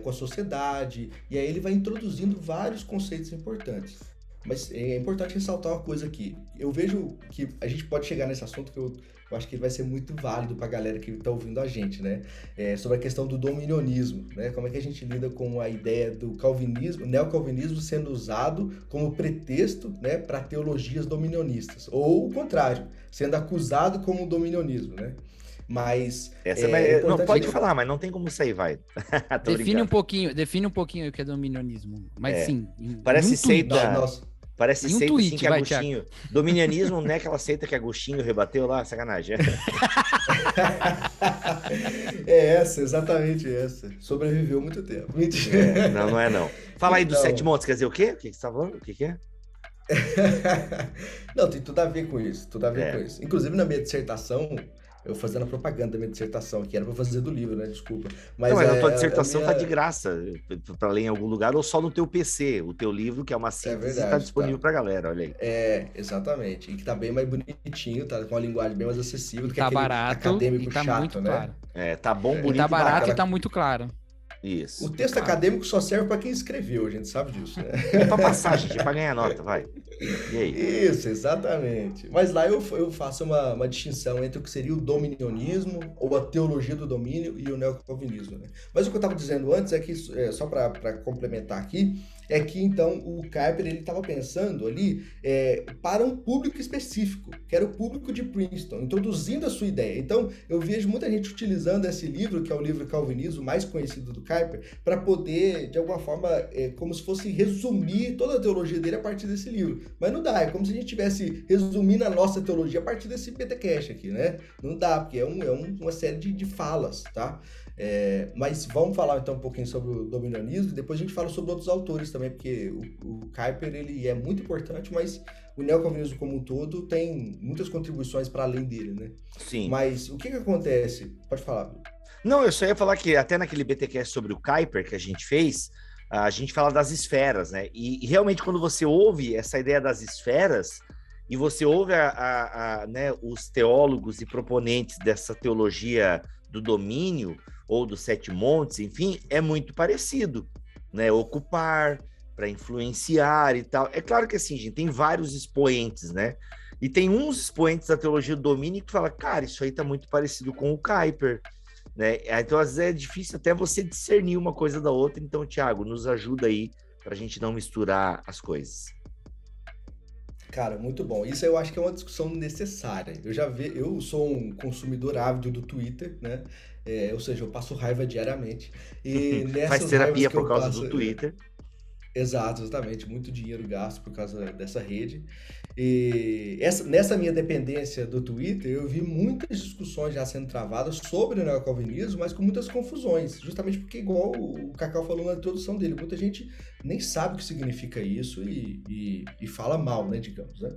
[SPEAKER 2] a sociedade, e aí ele vai introduzindo vários conceitos importantes. Mas é importante ressaltar uma coisa aqui. Eu vejo que a gente pode chegar nesse assunto que eu acho que vai ser muito válido para a galera que está ouvindo a gente, né? Sobre a questão do dominionismo, né? Como é que a gente lida com a ideia do calvinismo, neocalvinismo sendo usado como pretexto, né, para teologias dominionistas, ou o contrário, sendo acusado como dominionismo, né? Mas
[SPEAKER 1] não pode falar, mas não tem como sair, vai.
[SPEAKER 3] Define um pouquinho o que é dominionismo. Mas sim,
[SPEAKER 1] parece seita. Parece
[SPEAKER 3] seita
[SPEAKER 1] tweet,
[SPEAKER 3] assim que
[SPEAKER 1] Agostinho. Dominianismo não é aquela seita que Agostinho rebateu lá, sacanagem.
[SPEAKER 2] Exatamente essa. Sobreviveu muito tempo. Mentira.
[SPEAKER 1] Não é não. Fala aí dos 7 montes, quer dizer o quê? O que você tá falando? O que é?
[SPEAKER 2] Não, tem tudo a ver com isso, com isso. Inclusive, na minha dissertação, eu fazendo a propaganda da minha dissertação, que era para fazer do livro, né? Desculpa. Mas
[SPEAKER 1] a tua dissertação tá de graça para ler em algum lugar ou só no teu PC. O teu livro, que é uma síntese, tá disponível pra galera, olha aí.
[SPEAKER 2] Exatamente. E que tá bem mais bonitinho, tá com uma linguagem bem mais acessível do que
[SPEAKER 3] aquele barato,
[SPEAKER 2] acadêmico
[SPEAKER 3] tá
[SPEAKER 2] chato,
[SPEAKER 3] muito
[SPEAKER 2] né?
[SPEAKER 3] Claro.
[SPEAKER 1] Tá bom, bonito.
[SPEAKER 3] E tá barato e tá muito claro.
[SPEAKER 1] Isso.
[SPEAKER 2] O texto acadêmico só serve para quem escreveu, a gente sabe disso, né?
[SPEAKER 1] É pra passar, gente, é pra ganhar nota, vai. E aí?
[SPEAKER 2] Isso, exatamente. Mas lá eu faço uma distinção entre o que seria o dominionismo, ou a teologia do domínio, e o neocalvinismo, né? Mas o que eu estava dizendo antes é que, só para complementar aqui, é que então o Kuyper ele estava pensando ali para um público específico, que era o público de Princeton, introduzindo a sua ideia. Então eu vejo muita gente utilizando esse livro, que é o livro Calvinismo mais conhecido do Kuyper, para poder, de alguma forma, como se fosse resumir toda a teologia dele a partir desse livro. Mas não dá, é como se a gente estivesse resumindo a nossa teologia a partir desse BTcast aqui, né? Não dá, porque é uma série de falas, tá? Mas vamos falar então um pouquinho sobre o dominionismo e depois a gente fala sobre outros autores também, porque o Kuyper ele é muito importante, mas o neocalvinismo como um todo tem muitas contribuições para além dele, né?
[SPEAKER 1] Sim.
[SPEAKER 2] Mas o que acontece? Pode falar.
[SPEAKER 1] Não, eu só ia falar que até naquele BTcast sobre o Kuyper que a gente fez, a gente fala das esferas, né? E realmente quando você ouve essa ideia das esferas e você ouve né, os teólogos e proponentes dessa teologia do domínio ou dos 7 montes, enfim, é muito parecido, né? Ocupar, para influenciar e tal. É claro que assim, gente, tem vários expoentes, né? E tem uns expoentes da teologia do domínio que fala, cara, isso aí tá muito parecido com o Kuyper, né? Então, às vezes é difícil até você discernir uma coisa da outra. Então, Thiago, nos ajuda aí para a gente não misturar as coisas.
[SPEAKER 2] Cara, muito bom. Isso eu acho que é uma discussão necessária. Eu sou um consumidor ávido do Twitter, né? Ou seja, eu passo raiva diariamente. E
[SPEAKER 1] faz terapia por causa do Twitter.
[SPEAKER 2] Exato, exatamente. Muito dinheiro gasto por causa dessa rede. E nessa minha dependência do Twitter, eu vi muitas discussões já sendo travadas sobre o neocalvinismo, mas com muitas confusões. Justamente porque, igual o Cacau falou na introdução dele, muita gente nem sabe o que significa isso e fala mal, né, digamos, né?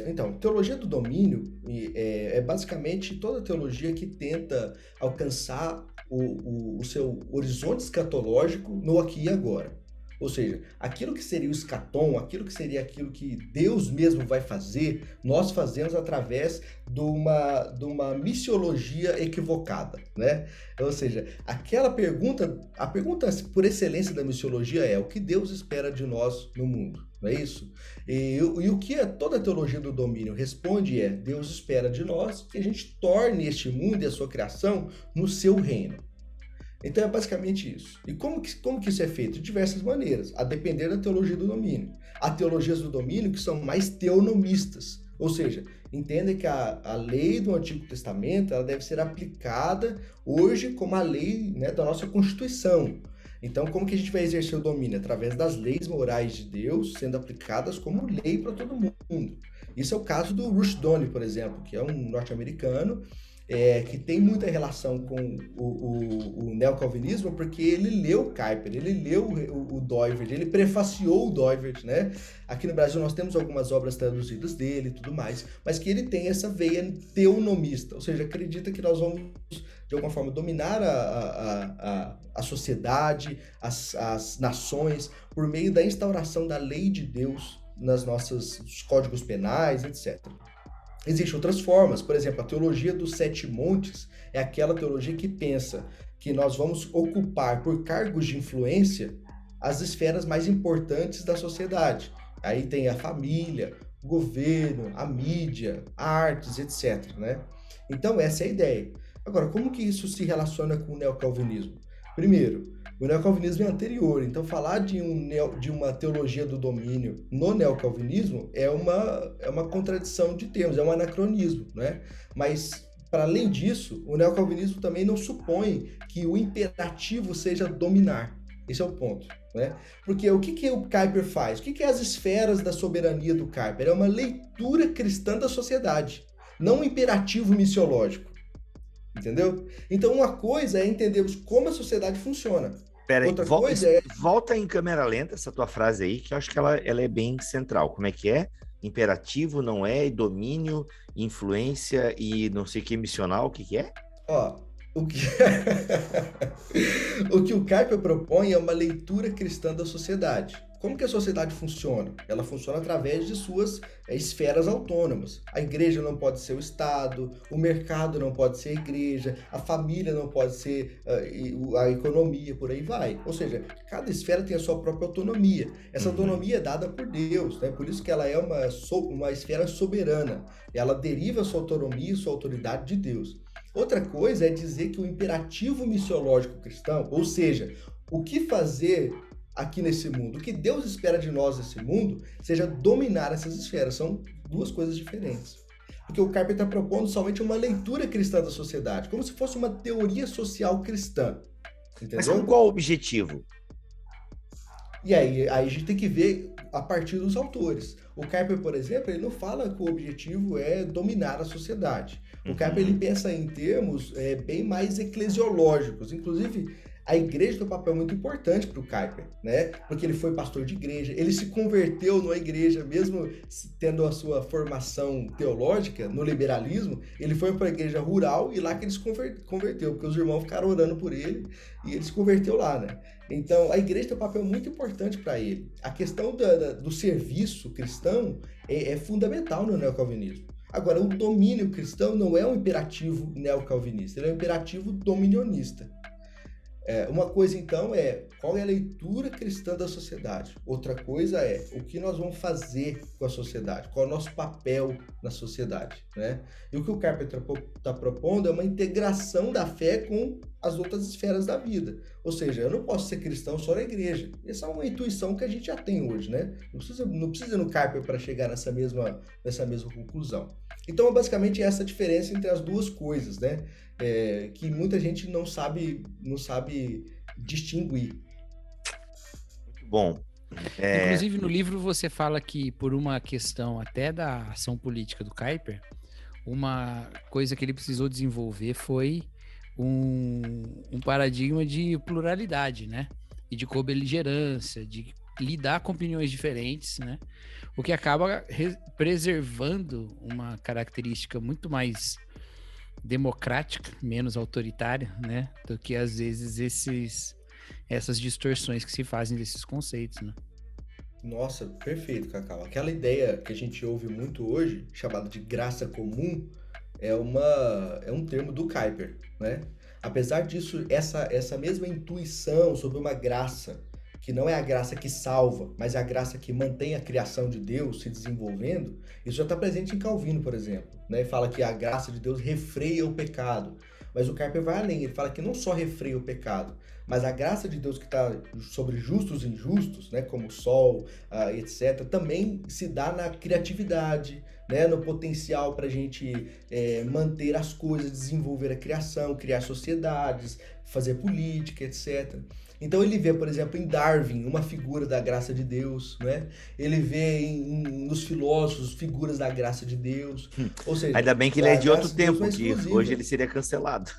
[SPEAKER 2] Então, teologia do domínio é basicamente toda teologia que tenta alcançar o seu horizonte escatológico no aqui e agora. Ou seja, aquilo que seria o escatom, aquilo que Deus mesmo vai fazer, nós fazemos através de uma missiologia equivocada, né? Ou seja, a pergunta por excelência da missiologia é o que Deus espera de nós no mundo, não é isso? E o que toda a teologia do domínio responde Deus espera de nós que a gente torne este mundo e a sua criação no seu reino. Então é basicamente isso. E como que isso é feito? De diversas maneiras, a depender da teologia do domínio. Há teologias do domínio que são mais teonomistas, ou seja, entendem que a lei do Antigo Testamento ela deve ser aplicada hoje como a lei, né, da nossa Constituição. Então, como que a gente vai exercer o domínio? Através das leis morais de Deus sendo aplicadas como lei para todo mundo. Isso é o caso do Rushduni, por exemplo, que é um norte-americano que tem muita relação com o neocalvinismo, porque ele leu Kuyper, ele leu o Doivert, ele prefaciou o Doivert, né? Aqui no Brasil nós temos algumas obras traduzidas dele e tudo mais, mas que ele tem essa veia teonomista, ou seja, acredita que nós vamos, de alguma forma, dominar a sociedade, as nações, por meio da instauração da lei de Deus nos códigos penais, etc. Existem outras formas, por exemplo, a teologia dos 7 montes é aquela teologia que pensa que nós vamos ocupar por cargos de influência as esferas mais importantes da sociedade. Aí tem a família, o governo, a mídia, artes, etc. Né? Então, essa é a ideia. Agora, como que isso se relaciona com o neocalvinismo? Primeiro, o neocalvinismo é anterior, então falar de uma teologia do domínio no neocalvinismo é uma contradição de termos, é um anacronismo, né? Mas, para além disso, o neocalvinismo também não supõe que o imperativo seja dominar. Esse é o ponto, né? Porque o que o Kuyper faz? O que é as esferas da soberania do Kuyper? É uma leitura cristã da sociedade, não um imperativo missiológico. Entendeu? Então, uma coisa é entendermos como a sociedade funciona.
[SPEAKER 1] Peraí, volta em câmera lenta essa tua frase aí, que eu acho que ela é bem central. Como é que é? Imperativo, não é? E domínio, influência e não sei o que, missional, o que é?
[SPEAKER 2] Ó, o que o Kuyper propõe é uma leitura cristã da sociedade. Como que a sociedade funciona? Ela funciona através de suas esferas autônomas. A igreja não pode ser o Estado, o mercado não pode ser a igreja, a família não pode ser a economia, por aí vai. Ou seja, cada esfera tem a sua própria autonomia. Essa autonomia é dada por Deus, né? Por isso que ela é uma esfera soberana. Ela deriva sua autonomia e sua autoridade de Deus. Outra coisa é dizer que o imperativo missiológico cristão, ou seja, o que fazer aqui nesse mundo, o que Deus espera de nós nesse mundo, seja dominar essas esferas. São duas coisas diferentes. Porque o Kuyper está propondo somente uma leitura cristã da sociedade, como se fosse uma teoria social cristã. Entendeu?
[SPEAKER 1] Mas com qual objetivo?
[SPEAKER 2] E aí a gente tem que ver a partir dos autores. O Kuyper, por exemplo, ele não fala que o objetivo é dominar a sociedade. O Kuyper ele pensa em termos bem mais eclesiológicos. Inclusive, a igreja tem um papel muito importante para o Kuyper, né? Porque ele foi pastor de igreja, ele se converteu numa igreja, mesmo tendo a sua formação teológica no liberalismo, ele foi para a igreja rural e lá que ele se converteu, porque os irmãos ficaram orando por ele e ele se converteu lá, né? Então, a igreja tem um papel muito importante para ele. A questão do serviço cristão é fundamental no neocalvinismo. Agora, o domínio cristão não é um imperativo neocalvinista, ele é um imperativo dominionista. Uma coisa, então, é qual é a leitura cristã da sociedade. Outra coisa é o que nós vamos fazer com a sociedade, qual é o nosso papel na sociedade, né? E o que o Kuyper está propondo é uma integração da fé com as outras esferas da vida. Ou seja, eu não posso ser cristão só na igreja. Essa é uma intuição que a gente já tem hoje, né? Não precisa ir no Kuyper para chegar nessa mesma conclusão. Então, basicamente, essa diferença entre as duas coisas, né? Que muita gente não sabe distinguir.
[SPEAKER 1] Muito bom.
[SPEAKER 3] Inclusive, no livro você fala que, por uma questão até da ação política do Kuyper, uma coisa que ele precisou desenvolver foi um paradigma de pluralidade, né? E de cobeligerância, de lidar com opiniões diferentes, né? O que acaba preservando uma característica muito mais democrática, menos autoritária, né? Do que, às vezes, essas distorções que se fazem desses conceitos, né?
[SPEAKER 2] Nossa, perfeito, Cacau. Aquela ideia que a gente ouve muito hoje, chamada de graça comum, é um termo do Kuyper, né? Apesar disso, essa mesma intuição sobre uma graça, que não é a graça que salva, mas é a graça que mantém a criação de Deus se desenvolvendo, isso já está presente em Calvino, por exemplo, né? Fala que a graça de Deus refreia o pecado, mas o Kuyper vai além, ele fala que não só refreia o pecado, mas a graça de Deus que está sobre justos e injustos, né, como o sol, etc., também se dá na criatividade, né, no potencial para a gente manter as coisas, desenvolver a criação, criar sociedades, fazer política, etc. Então ele vê, por exemplo, em Darwin, uma figura da graça de Deus, né? Ele vê nos filósofos figuras da graça de Deus. Ou seja,
[SPEAKER 1] ainda bem que ele é de outro tempo,
[SPEAKER 2] é
[SPEAKER 1] que hoje ele seria cancelado.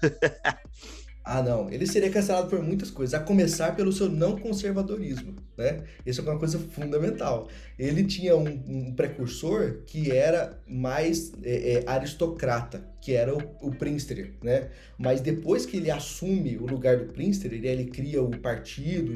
[SPEAKER 2] Ah, não. Ele seria cancelado por muitas coisas, a começar pelo seu não conservadorismo, né? Isso é uma coisa fundamental. Ele tinha um precursor que era mais aristocrata, que era o Prinster, né? Mas depois que ele assume o lugar do Prinster, ele cria o partido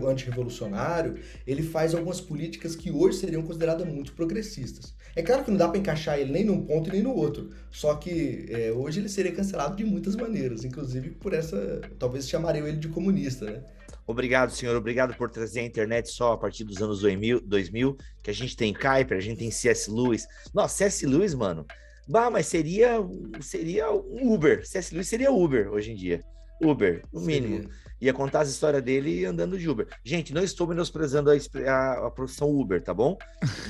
[SPEAKER 2] antirrevolucionário, ele faz algumas políticas que hoje seriam consideradas muito progressistas. É claro que não dá para encaixar ele nem num ponto e nem no outro, só que hoje ele seria cancelado de muitas maneiras, inclusive por essa, talvez chamariam ele de comunista, né?
[SPEAKER 1] Obrigado, senhor. Obrigado por trazer a internet só a partir dos anos 2000, que a gente tem Kuyper, a gente tem C.S. Lewis. Nossa, C.S. Lewis, mano. Bah, mas seria um Uber. C.S. Lewis seria Uber hoje em dia. Uber, no mínimo. Seria. Ia contar as histórias dele andando de Uber. Gente, não estou menosprezando a profissão Uber, tá bom?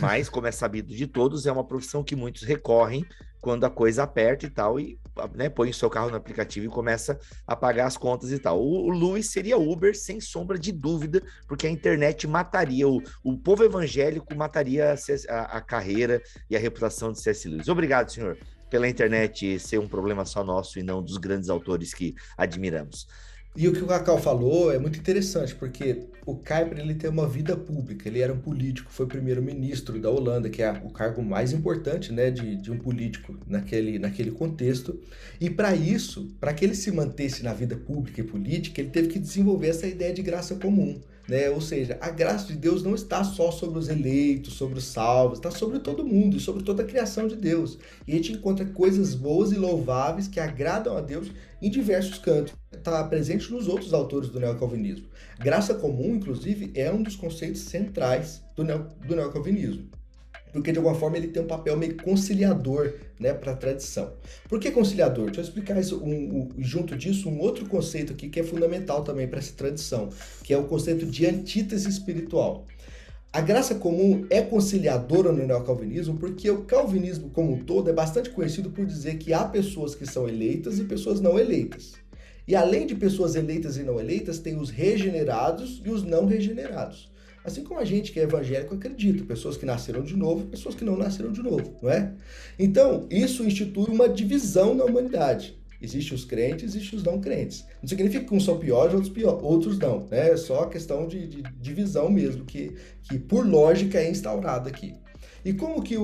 [SPEAKER 1] Mas, como é sabido de todos, é uma profissão que muitos recorrem quando a coisa aperta e tal, e né, põe o seu carro no aplicativo e começa a pagar as contas e tal. O Lewis seria Uber, sem sombra de dúvida, porque a internet mataria, o povo evangélico mataria a carreira e a reputação de C.S. Lewis. Obrigado, senhor, pela internet ser um problema só nosso e não dos grandes autores que admiramos.
[SPEAKER 2] E o que o Cacau falou é muito interessante, porque o Kuyper, ele tem uma vida pública, ele era um político, foi primeiro-ministro da Holanda, que é o cargo mais importante, né, de um político naquele contexto. E para isso, para que ele se mantesse na vida pública e política, ele teve que desenvolver essa ideia de graça comum. Né? Ou seja, a graça de Deus não está só sobre os eleitos, sobre os salvos, está sobre todo mundo e sobre toda a criação de Deus. E a gente encontra coisas boas e louváveis que agradam a Deus em diversos cantos. Está presente nos outros autores do neocalvinismo. Graça comum, inclusive, é um dos conceitos centrais do neocalvinismo. Porque, de alguma forma, ele tem um papel meio conciliador, né, para a tradição. Por que conciliador? Deixa eu explicar isso, junto disso um outro conceito aqui que é fundamental também para essa tradição, que é o conceito de antítese espiritual. A graça comum é conciliadora no neocalvinismo porque o calvinismo como um todo é bastante conhecido por dizer que há pessoas que são eleitas e pessoas não eleitas. E além de pessoas eleitas e não eleitas, tem os regenerados e os não regenerados. Assim como a gente que é evangélico acredita, pessoas que nasceram de novo e pessoas que não nasceram de novo, não é? Então, isso institui uma divisão na humanidade. Existem os crentes, existem os não crentes. Não significa que uns são piores, outros não, né? É só questão de divisão mesmo, que por lógica é instaurada aqui. E como que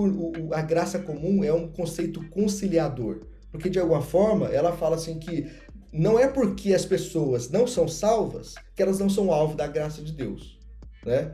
[SPEAKER 2] a graça comum é um conceito conciliador? Porque, de alguma forma, ela fala assim que não é porque as pessoas não são salvas que elas não são alvo da graça de Deus. Né?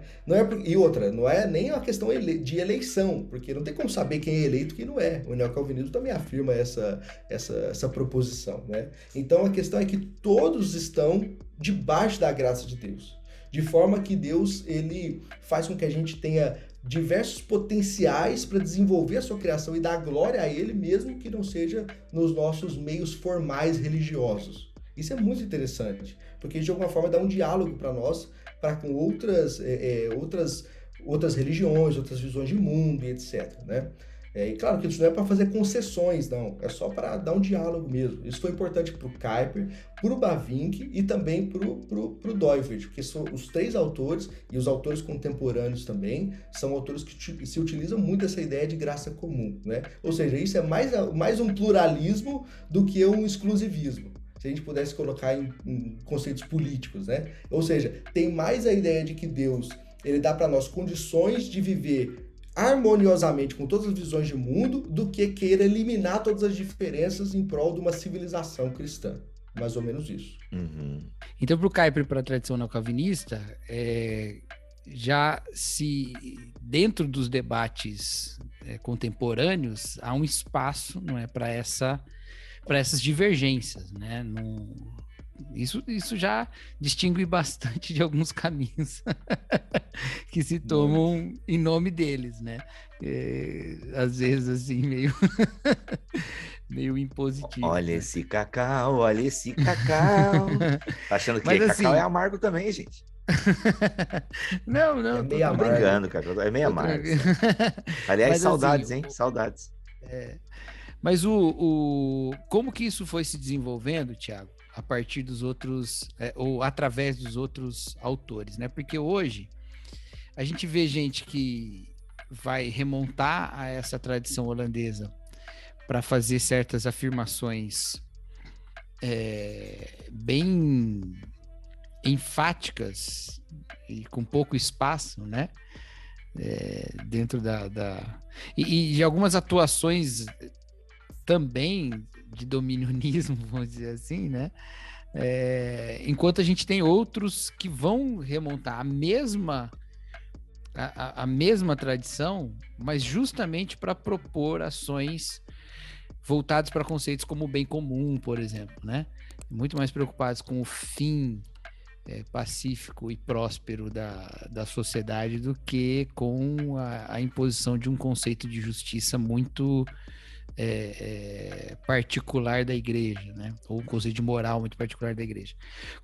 [SPEAKER 2] E outra, não é nem uma questão de eleição, porque não tem como saber quem é eleito e quem não é. O neocalvinismo também afirma essa proposição. Né? Então a questão é que todos estão debaixo da graça de Deus, de forma que Deus ele faz com que a gente tenha diversos potenciais para desenvolver a sua criação e dar glória a Ele, mesmo que não seja nos nossos meios formais religiosos. Isso é muito interessante, porque de alguma forma dá um diálogo para nós, para com outras religiões, outras visões de mundo e etc. Né? E claro que isso não é para fazer concessões, não. É só para dar um diálogo mesmo. Isso foi importante para o Kuyper, para o Bavinck e também para o Doivert, porque são os três autores, e os autores contemporâneos também, são autores que se utilizam muito dessa ideia de graça comum. Né? Ou seja, isso é mais um pluralismo do que um exclusivismo. Se a gente pudesse colocar em conceitos políticos, né? Ou seja, tem mais a ideia de que Deus ele dá para nós condições de viver harmoniosamente com todas as visões de mundo do que queira eliminar todas as diferenças em prol de uma civilização cristã. Mais ou menos isso.
[SPEAKER 3] Uhum. Então, para o Kuyper e para a tradição neocalvinista, já se dentro dos debates contemporâneos há um espaço, não é, para essas divergências, né? Isso já distingue bastante de alguns caminhos que se tomam em nome deles, né? Às vezes, assim, meio impositivo.
[SPEAKER 1] Olha,
[SPEAKER 3] né?
[SPEAKER 1] esse cacau, olha esse cacau. Tá achando que
[SPEAKER 3] Mas,
[SPEAKER 1] cacau
[SPEAKER 3] assim,
[SPEAKER 1] é amargo também, gente?
[SPEAKER 3] Não,
[SPEAKER 2] É
[SPEAKER 3] tô
[SPEAKER 2] meio
[SPEAKER 1] Tô
[SPEAKER 2] amargo.
[SPEAKER 1] brincando, cara. É meio amargo.
[SPEAKER 3] tranquilo.
[SPEAKER 1] Aliás,
[SPEAKER 3] Mas,
[SPEAKER 1] saudades,
[SPEAKER 3] assim,
[SPEAKER 1] hein? Saudades.
[SPEAKER 3] Mas como que isso foi se desenvolvendo, Thiago, a partir dos outros, ou através dos outros autores, né? Porque hoje a gente vê gente que vai remontar a essa tradição holandesa para fazer certas afirmações bem enfáticas e com pouco espaço, né? Dentro e de algumas atuações também de dominionismo, vamos dizer assim, né? Enquanto a gente tem outros que vão remontar a mesma tradição, mas justamente para propor ações voltadas para conceitos como o bem comum, por exemplo, né? Muito mais preocupados com o fim pacífico e próspero da sociedade do que com a imposição de um conceito de justiça muito particular da igreja, né? Ou um conceito de moral muito particular da igreja.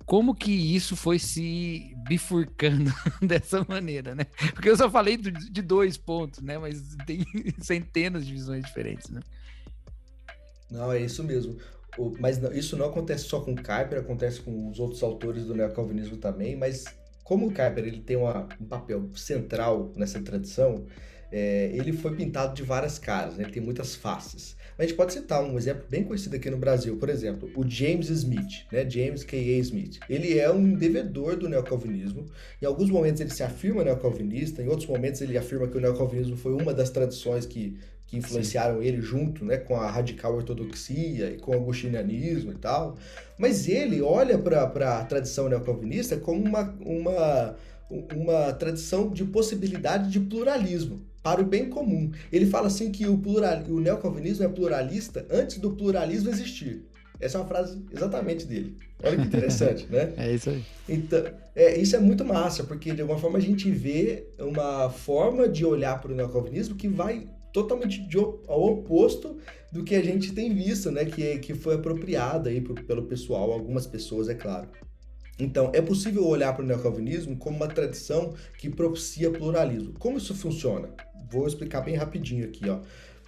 [SPEAKER 3] Como que isso foi se bifurcando dessa maneira, né? Porque eu só falei de 2 pontos, né? Mas tem centenas de visões diferentes, né?
[SPEAKER 2] Não, é isso mesmo. Mas isso não acontece só com o Kuyper, acontece com os outros autores do neocalvinismo também, mas como o Kuyper ele tem um papel central nessa tradição, ele foi pintado de várias caras, né? Ele tem muitas faces. Mas a gente pode citar um exemplo bem conhecido aqui no Brasil, por exemplo, o James Smith, né? James K.A. Smith. Ele é um devedor do neocalvinismo. Em alguns momentos ele se afirma neocalvinista, em outros momentos ele afirma que o neocalvinismo foi uma das tradições que influenciaram ele junto, né, com a radical ortodoxia e com o agostinianismo e tal. Mas ele olha para a tradição neocalvinista como uma tradição de possibilidade de pluralismo para o bem comum. Ele fala assim que o neocalvinismo é pluralista antes do pluralismo existir. Essa é uma frase exatamente dele. Olha que interessante, né?
[SPEAKER 3] É isso aí.
[SPEAKER 2] Então, isso é muito massa, porque de alguma forma a gente vê uma forma de olhar para o neocalvinismo que vai totalmente ao oposto do que a gente tem visto, né? Que foi apropriada aí pelo pessoal, algumas pessoas, é claro. Então, é possível olhar para o neocalvinismo como uma tradição que propicia pluralismo. Como isso funciona? Vou explicar bem rapidinho aqui, ó.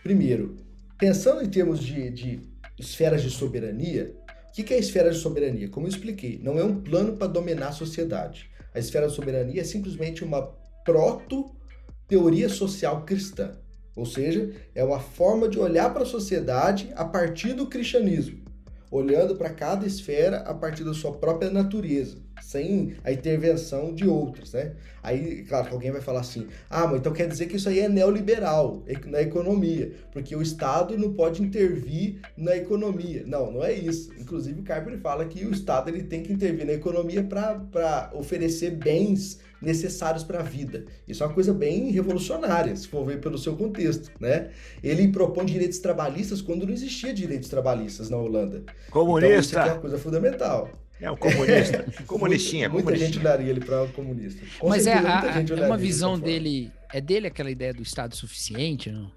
[SPEAKER 2] Primeiro, pensando em termos de esferas de soberania, o que é a esfera de soberania? Como eu expliquei, não é um plano para dominar a sociedade. A esfera de soberania é simplesmente uma proto-teoria social cristã. Ou seja, é uma forma de olhar para a sociedade a partir do cristianismo, olhando para cada esfera a partir da sua própria natureza, sem a intervenção de outras, né? Aí, claro que alguém vai falar assim, mas então quer dizer que isso aí é neoliberal na economia, porque o Estado não pode intervir na economia. Não, não é isso. Inclusive o Kuyper fala que o Estado ele tem que intervir na economia para oferecer bens necessários para a vida. Isso é uma coisa bem revolucionária, se for ver pelo seu contexto, né? Ele propõe direitos trabalhistas quando não existia direitos trabalhistas na Holanda.
[SPEAKER 1] Comunista!
[SPEAKER 2] Então isso aqui é uma coisa fundamental.
[SPEAKER 1] É um comunista. Comunistinha,
[SPEAKER 2] muita gente olharia ele para um comunista. Com
[SPEAKER 3] Mas
[SPEAKER 2] certeza, muita gente olharia
[SPEAKER 3] uma visão
[SPEAKER 2] dessa forma.
[SPEAKER 3] dele, é dele aquela ideia do Estado suficiente, não?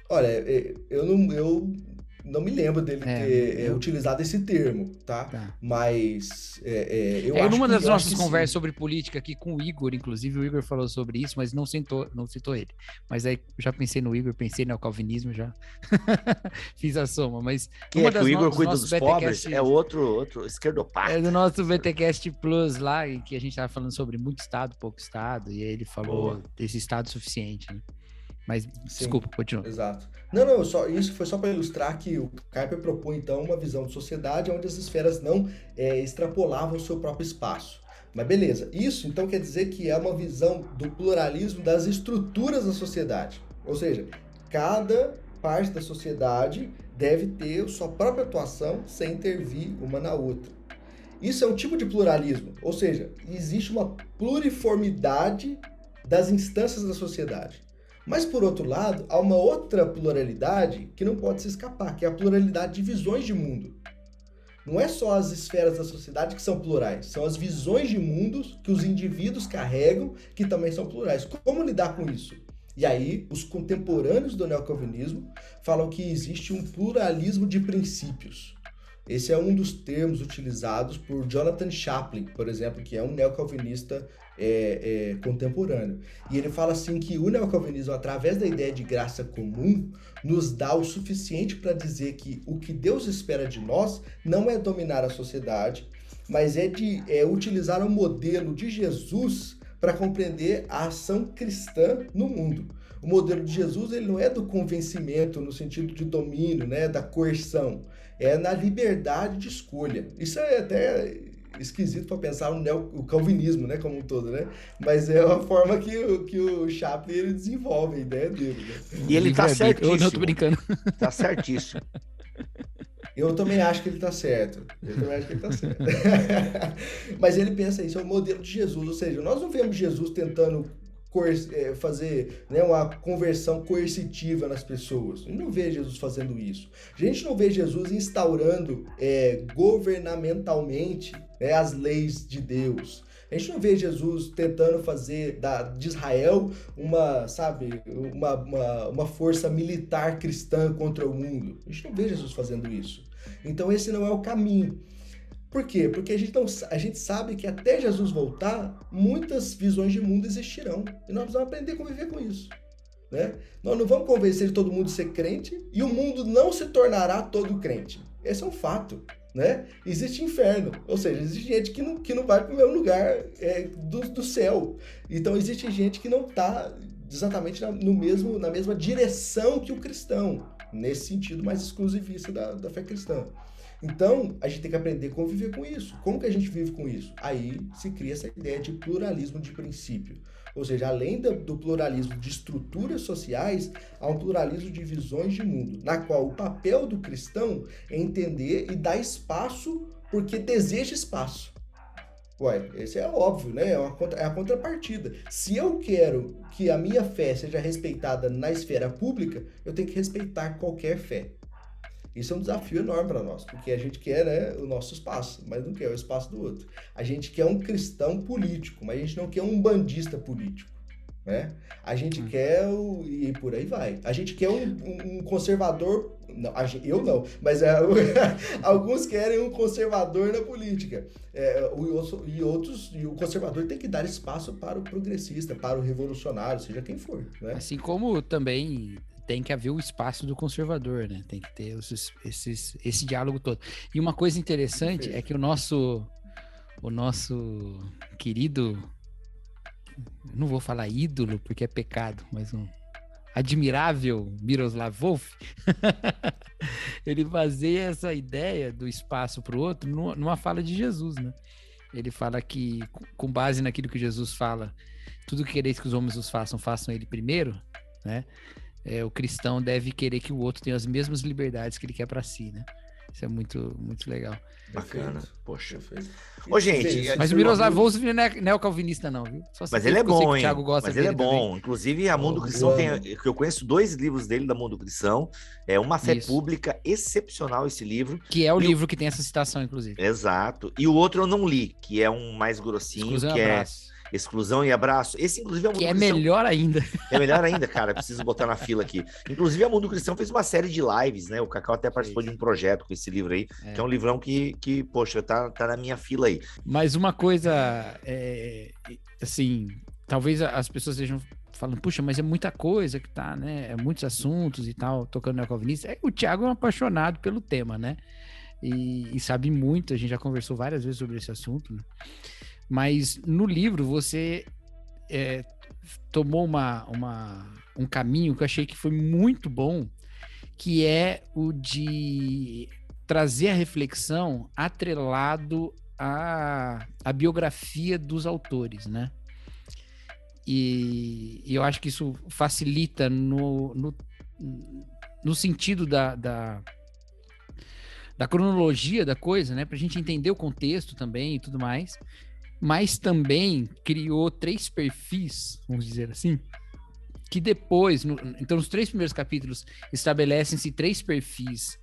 [SPEAKER 2] Olha, eu não me lembro dele ter utilizado esse termo, tá? Mas eu acho
[SPEAKER 3] numa
[SPEAKER 2] que...
[SPEAKER 3] das nossas conversas sobre política aqui com o Igor, inclusive, o Igor falou sobre isso, mas não citou ele. Mas aí já pensei no Igor, pensei no calvinismo, já fiz a soma, mas...
[SPEAKER 1] Quem é que o Igor cuida dos pobres? É outro esquerdopata.
[SPEAKER 3] É do nosso BTcast Plus lá, em que a gente tava falando sobre muito Estado, pouco Estado, e aí ele falou desse Estado suficiente, né? Mas, desculpa, continua.
[SPEAKER 2] Exato. Não, isso foi só para ilustrar que o Kuyper propõe, então, uma visão de sociedade onde as esferas não extrapolavam o seu próprio espaço. Mas beleza, isso então quer dizer que é uma visão do pluralismo das estruturas da sociedade. Ou seja, cada parte da sociedade deve ter sua própria atuação sem intervir uma na outra. Isso é um tipo de pluralismo, ou seja, existe uma pluriformidade das instâncias da sociedade. Mas, por outro lado, há uma outra pluralidade que não pode se escapar, que é a pluralidade de visões de mundo. não é só as esferas da sociedade que são plurais, são as visões de mundos que os indivíduos carregam que também são plurais. Como lidar com isso? E aí, os contemporâneos do neocalvinismo falam que existe um pluralismo de princípios. Esse é um dos termos utilizados por Jonathan Chaplin, por exemplo, que é um neocalvinista contemporâneo. E ele fala assim que o neocalvinismo, através da ideia de graça comum, nos dá o suficiente para dizer que o que Deus espera de nós não é dominar a sociedade, mas é utilizar o modelo de Jesus para compreender a ação cristã no mundo. O modelo de Jesus, ele não é do convencimento no sentido de domínio, né, da coerção, é na liberdade de escolha. Isso é até esquisito para pensar o calvinismo, né, como um todo, né? Mas é uma forma que o Chaplin ele desenvolve a ideia dele. Né?
[SPEAKER 1] E ele tá certíssimo.
[SPEAKER 3] Eu não tô brincando.
[SPEAKER 1] Tá certíssimo.
[SPEAKER 2] Eu também acho que ele tá certo. Mas ele pensa isso, é o modelo de Jesus. Ou seja, nós não vemos Jesus tentando fazer, né, uma conversão coercitiva nas pessoas. A gente não vê Jesus fazendo isso. A gente não vê Jesus instaurando governamentalmente, né, as leis de Deus. A gente não vê Jesus tentando fazer de Israel uma força militar cristã contra o mundo. A gente não vê Jesus fazendo isso. Então esse não é o caminho. Por quê? Porque a gente sabe que até Jesus voltar, muitas visões de mundo existirão. E nós precisamos aprender a conviver com isso. Né? Nós não vamos convencer todo mundo a ser crente e o mundo não se tornará todo crente. Esse é um fato. Né? Existe inferno, ou seja, existe gente que não vai para o mesmo lugar do céu. Então existe gente que não está exatamente na mesma direção que o cristão, nesse sentido mais exclusivista da fé cristã. Então, a gente tem que aprender a conviver com isso. Como que a gente vive com isso? Aí se cria essa ideia de pluralismo de princípio. Ou seja, além do pluralismo de estruturas sociais, há um pluralismo de visões de mundo, na qual o papel do cristão é entender e dar espaço porque deseja espaço. Esse é óbvio, né? É a contrapartida. Se eu quero que a minha fé seja respeitada na esfera pública, eu tenho que respeitar qualquer fé. Isso é um desafio enorme para nós, porque a gente quer, né, o nosso espaço, mas não quer o espaço do outro. A gente quer um cristão político, mas a gente não quer um bandista político. Né? A gente quer e por aí vai. A gente quer um conservador. Não, eu não, mas alguns querem um conservador na política. E o conservador tem que dar espaço para o progressista, para o revolucionário, seja quem for. Né?
[SPEAKER 3] Assim como também tem que haver o espaço do conservador, né? Tem que ter esse diálogo todo. E uma coisa interessante é que o nosso querido, não vou falar ídolo porque é pecado, mas um admirável Miroslav Volf, ele baseia essa ideia do espaço para o outro numa fala de Jesus, né? Ele fala que, com base naquilo que Jesus fala, tudo que quereis que os homens os façam, façam ele primeiro, né? O cristão deve querer que o outro tenha as mesmas liberdades que ele quer para si, né? Isso é muito, muito legal.
[SPEAKER 1] Bacana, poxa. Ô, gente...
[SPEAKER 3] Mas o Miroslav Volf não é neocalvinista não, viu?
[SPEAKER 1] Mas ele é bom, hein?
[SPEAKER 3] Mas ele é bom.
[SPEAKER 1] Também. Inclusive, a Mundo Cristão eu conheço 2 livros dele da Mundo Cristão. É Uma Fé Pública, excepcional esse livro.
[SPEAKER 3] Que é o livro que tem essa citação, inclusive.
[SPEAKER 1] Exato. E o outro eu não li, que é um mais grossinho,
[SPEAKER 3] Exclusão
[SPEAKER 1] que
[SPEAKER 3] e Abraço.
[SPEAKER 1] Exclusão e Abraço. Esse, inclusive, é
[SPEAKER 3] que é melhor ainda.
[SPEAKER 1] É melhor ainda, cara. Preciso botar na fila aqui. Inclusive, a Mundo Cristão fez uma série de lives, né? O Cacau até participou de um projeto com esse livro aí, que é um livrão que poxa, tá na minha fila aí.
[SPEAKER 3] Mas uma coisa, assim, talvez as pessoas estejam falando, puxa, mas é muita coisa que tá, né? É muitos assuntos e tal, tocando neocalvinista. O Thiago é um apaixonado pelo tema, né? E sabe muito, a gente já conversou várias vezes sobre esse assunto, né? Mas no livro você tomou um caminho que eu achei que foi muito bom, que é o de trazer a reflexão atrelado à biografia dos autores, né? E eu acho que isso facilita no sentido da cronologia da coisa, né? Pra gente entender o contexto também e tudo mais. Mas também criou 3 perfis, vamos dizer assim, que depois, então nos 3 primeiros capítulos, estabelecem-se 3 perfis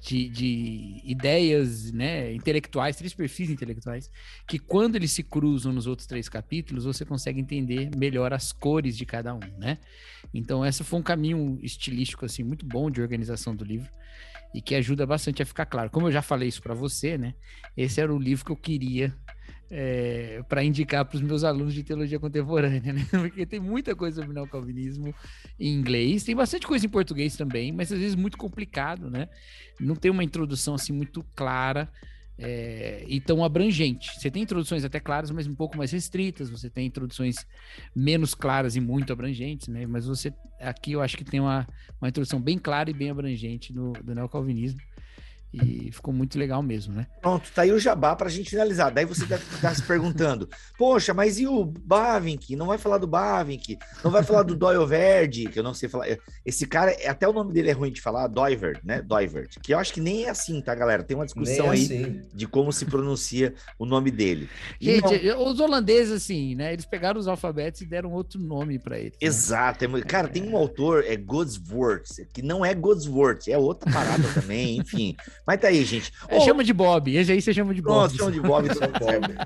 [SPEAKER 3] de ideias, né, intelectuais, 3 perfis intelectuais, que quando eles se cruzam nos outros 3 capítulos, você consegue entender melhor as cores de cada um, né? Então, esse foi um caminho estilístico, assim, muito bom de organização do livro e que ajuda bastante a ficar claro. Como eu já falei isso para você, né? Esse era o livro que eu queria para indicar para os meus alunos de teologia contemporânea, né? Porque tem muita coisa sobre neocalvinismo em inglês, tem bastante coisa em português também, mas às vezes muito complicado, né? Não tem uma introdução assim muito clara e tão abrangente. Você tem introduções até claras, mas um pouco mais restritas, você tem introduções menos claras e muito abrangentes, né? Mas você aqui eu acho que tem uma introdução bem clara e bem abrangente do neocalvinismo. E ficou muito legal mesmo, né?
[SPEAKER 1] Pronto, tá aí o jabá pra gente finalizar. Daí você deve estar se perguntando, poxa, mas e o Bavinck? Não vai falar do Bavinck? Não vai falar do Doiverd, que eu não sei falar. Esse cara, até o nome dele é ruim de falar, Doiverd, né? Doiverd, que eu acho que nem é assim, tá, galera? Tem uma discussão aí de como se pronuncia o nome dele.
[SPEAKER 3] Gente, os holandeses, assim, né? Eles pegaram os alfabetos e deram outro nome pra eles.
[SPEAKER 1] Exato. Né? Cara, tem um autor, Godsworth, que não é Godsworth, é outra parada também, enfim. Mas tá aí, gente.
[SPEAKER 3] Chama de Bob. Esse aí você chama de Bob.
[SPEAKER 1] Pronto, chama de Bob.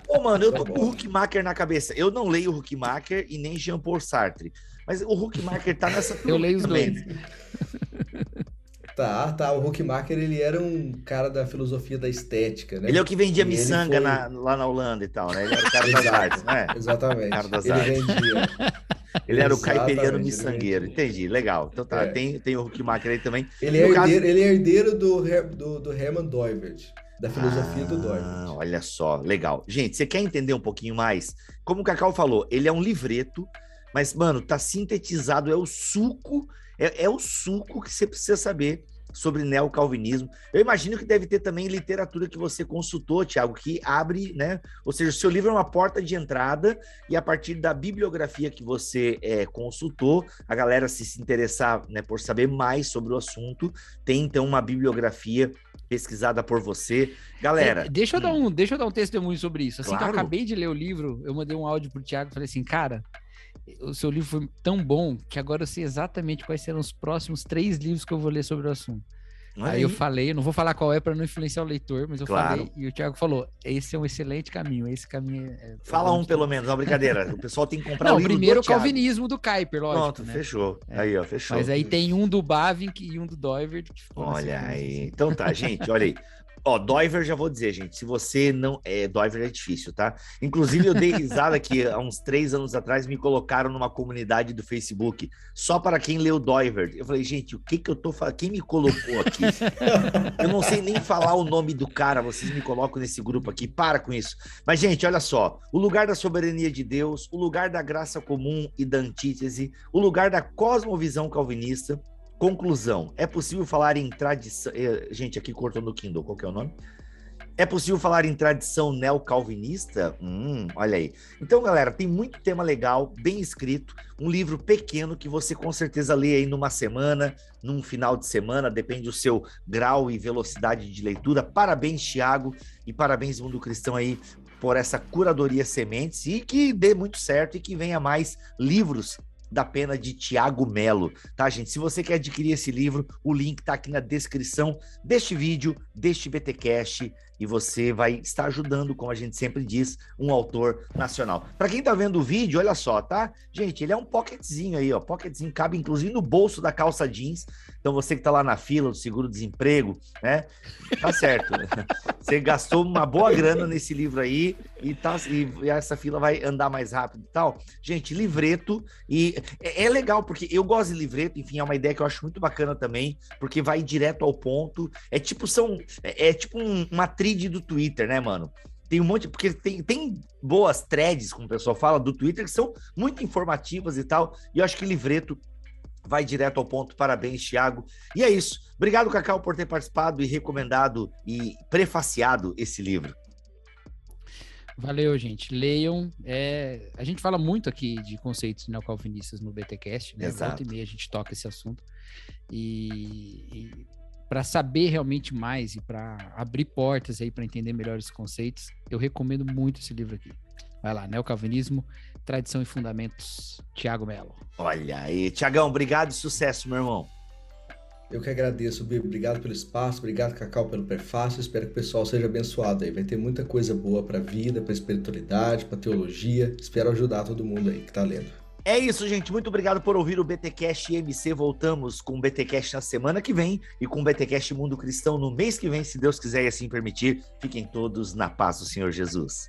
[SPEAKER 1] Ô, mano, eu tô com o Huckmacher na cabeça. Eu não leio o Huckmacher e nem Jean-Paul Sartre. Mas o Huckmacher tá nessa turma.
[SPEAKER 3] Eu leio os dois.
[SPEAKER 2] Tá. O Huckmacher, ele era um cara da filosofia da estética, né?
[SPEAKER 1] Ele é o que vendia miçanga lá na Holanda e tal, né? Ele era o cara das artes, né?
[SPEAKER 2] Exatamente.
[SPEAKER 1] O cara das
[SPEAKER 2] ele
[SPEAKER 1] artes.
[SPEAKER 2] vendia.
[SPEAKER 1] Ele era o caipiriano miçangueiro. Entendi, legal. Então tá, tem o Huckmacher aí também.
[SPEAKER 2] Ele é herdeiro do Hermann Doiverd, da filosofia do Doiverd.
[SPEAKER 1] Olha só, legal. Gente, você quer entender um pouquinho mais? Como o Cacau falou, ele é um livreto, mas, mano, tá sintetizado, é o suco que você precisa saber sobre neocalvinismo. Eu imagino que deve ter também literatura que você consultou, Thiago, que abre, né? Ou seja, o seu livro é uma porta de entrada e a partir da bibliografia que você consultou, a galera se interessar, né, por saber mais sobre o assunto, tem então uma bibliografia pesquisada por você. Galera...
[SPEAKER 3] Deixa eu dar um testemunho sobre isso. Assim, claro. Que eu acabei de ler o livro, eu mandei um áudio pro Thiago e falei assim, cara, o seu livro foi tão bom que agora eu sei exatamente quais serão os próximos 3 livros que eu vou ler sobre o assunto. Aí eu falei, eu não vou falar qual é para não influenciar o leitor, mas eu falei, e o Thiago falou, esse é um excelente caminho, esse caminho
[SPEAKER 1] Fala um pelo menos, não, brincadeira, o pessoal tem que comprar o livro
[SPEAKER 3] primeiro o calvinismo do Kuyper, lógico.
[SPEAKER 1] Pronto, né? Fechou, aí ó, fechou.
[SPEAKER 3] Mas aí tem um do Bavinck e um do Doiverd.
[SPEAKER 1] Olha aí, então tá, gente, olha aí. Ó, Doiverd, já vou dizer, gente, se você não... Doiverd é difícil, tá? Inclusive, eu dei risada que há uns 3 anos atrás me colocaram numa comunidade do Facebook, só para quem leu Doiverd. Eu falei, gente, o que eu tô falando? Quem me colocou aqui? Eu não sei nem falar o nome do cara, vocês me colocam nesse grupo aqui, para com isso. Mas, gente, olha só, o lugar da soberania de Deus, o lugar da graça comum e da antítese, o lugar da cosmovisão calvinista. Conclusão, é possível falar em tradição... Gente, aqui cortou no Kindle, qual que é o nome? É possível falar em tradição neocalvinista? Olha aí. Então, galera, tem muito tema legal, bem escrito, um livro pequeno que você com certeza lê aí numa semana, num final de semana, depende do seu grau e velocidade de leitura. Parabéns, Thiago, e parabéns, Mundo Cristão, aí, por essa curadoria Sementes, e que dê muito certo e que venha mais livros da pena de Thiago Mello, tá, gente? Se você quer adquirir esse livro, o link tá aqui na descrição deste vídeo, deste BTcast, e você vai estar ajudando, como a gente sempre diz, um autor nacional. Para quem tá vendo o vídeo, olha só, tá? Gente, ele é um pocketzinho aí, ó, pocketzinho, cabe inclusive no bolso da calça jeans, então você que tá lá na fila do seguro-desemprego, né? Tá certo. Você gastou uma boa grana nesse livro aí, e essa fila vai andar mais rápido e tal. Gente, livreto, e é legal, porque eu gosto de livreto, enfim, é uma ideia que eu acho muito bacana também, porque vai direto ao ponto, é tipo uma trilha do Twitter, né, mano? Tem um monte, porque tem boas threads, como o pessoal fala, do Twitter, que são muito informativas e tal, e eu acho que livreto vai direto ao ponto. Parabéns, Thiago. E é isso. Obrigado, Cacau, por ter participado e recomendado e prefaciado esse livro.
[SPEAKER 3] Valeu, gente. Leiam. A gente fala muito aqui de conceitos neocalvinistas no BTcast, né? Volta e meia a gente toca esse assunto. E para saber realmente mais e para abrir portas aí para entender melhor esses conceitos, eu recomendo muito esse livro aqui. Vai lá, Neocalvinismo, Tradição e Fundamentos, Thiago Mello.
[SPEAKER 1] Olha aí, Thiagão, obrigado e sucesso, meu irmão.
[SPEAKER 2] Eu que agradeço, Bibi. Obrigado pelo espaço, obrigado, Cacau, pelo prefácio. Espero que o pessoal seja abençoado aí. Vai ter muita coisa boa para a vida, para a espiritualidade, para a teologia. Espero ajudar todo mundo aí que está lendo.
[SPEAKER 1] É isso, gente. Muito obrigado por ouvir o BTcast MC. Voltamos com o BTcast na semana que vem e com o BTcast Mundo Cristão no mês que vem, se Deus quiser e assim permitir. Fiquem todos na paz do Senhor Jesus.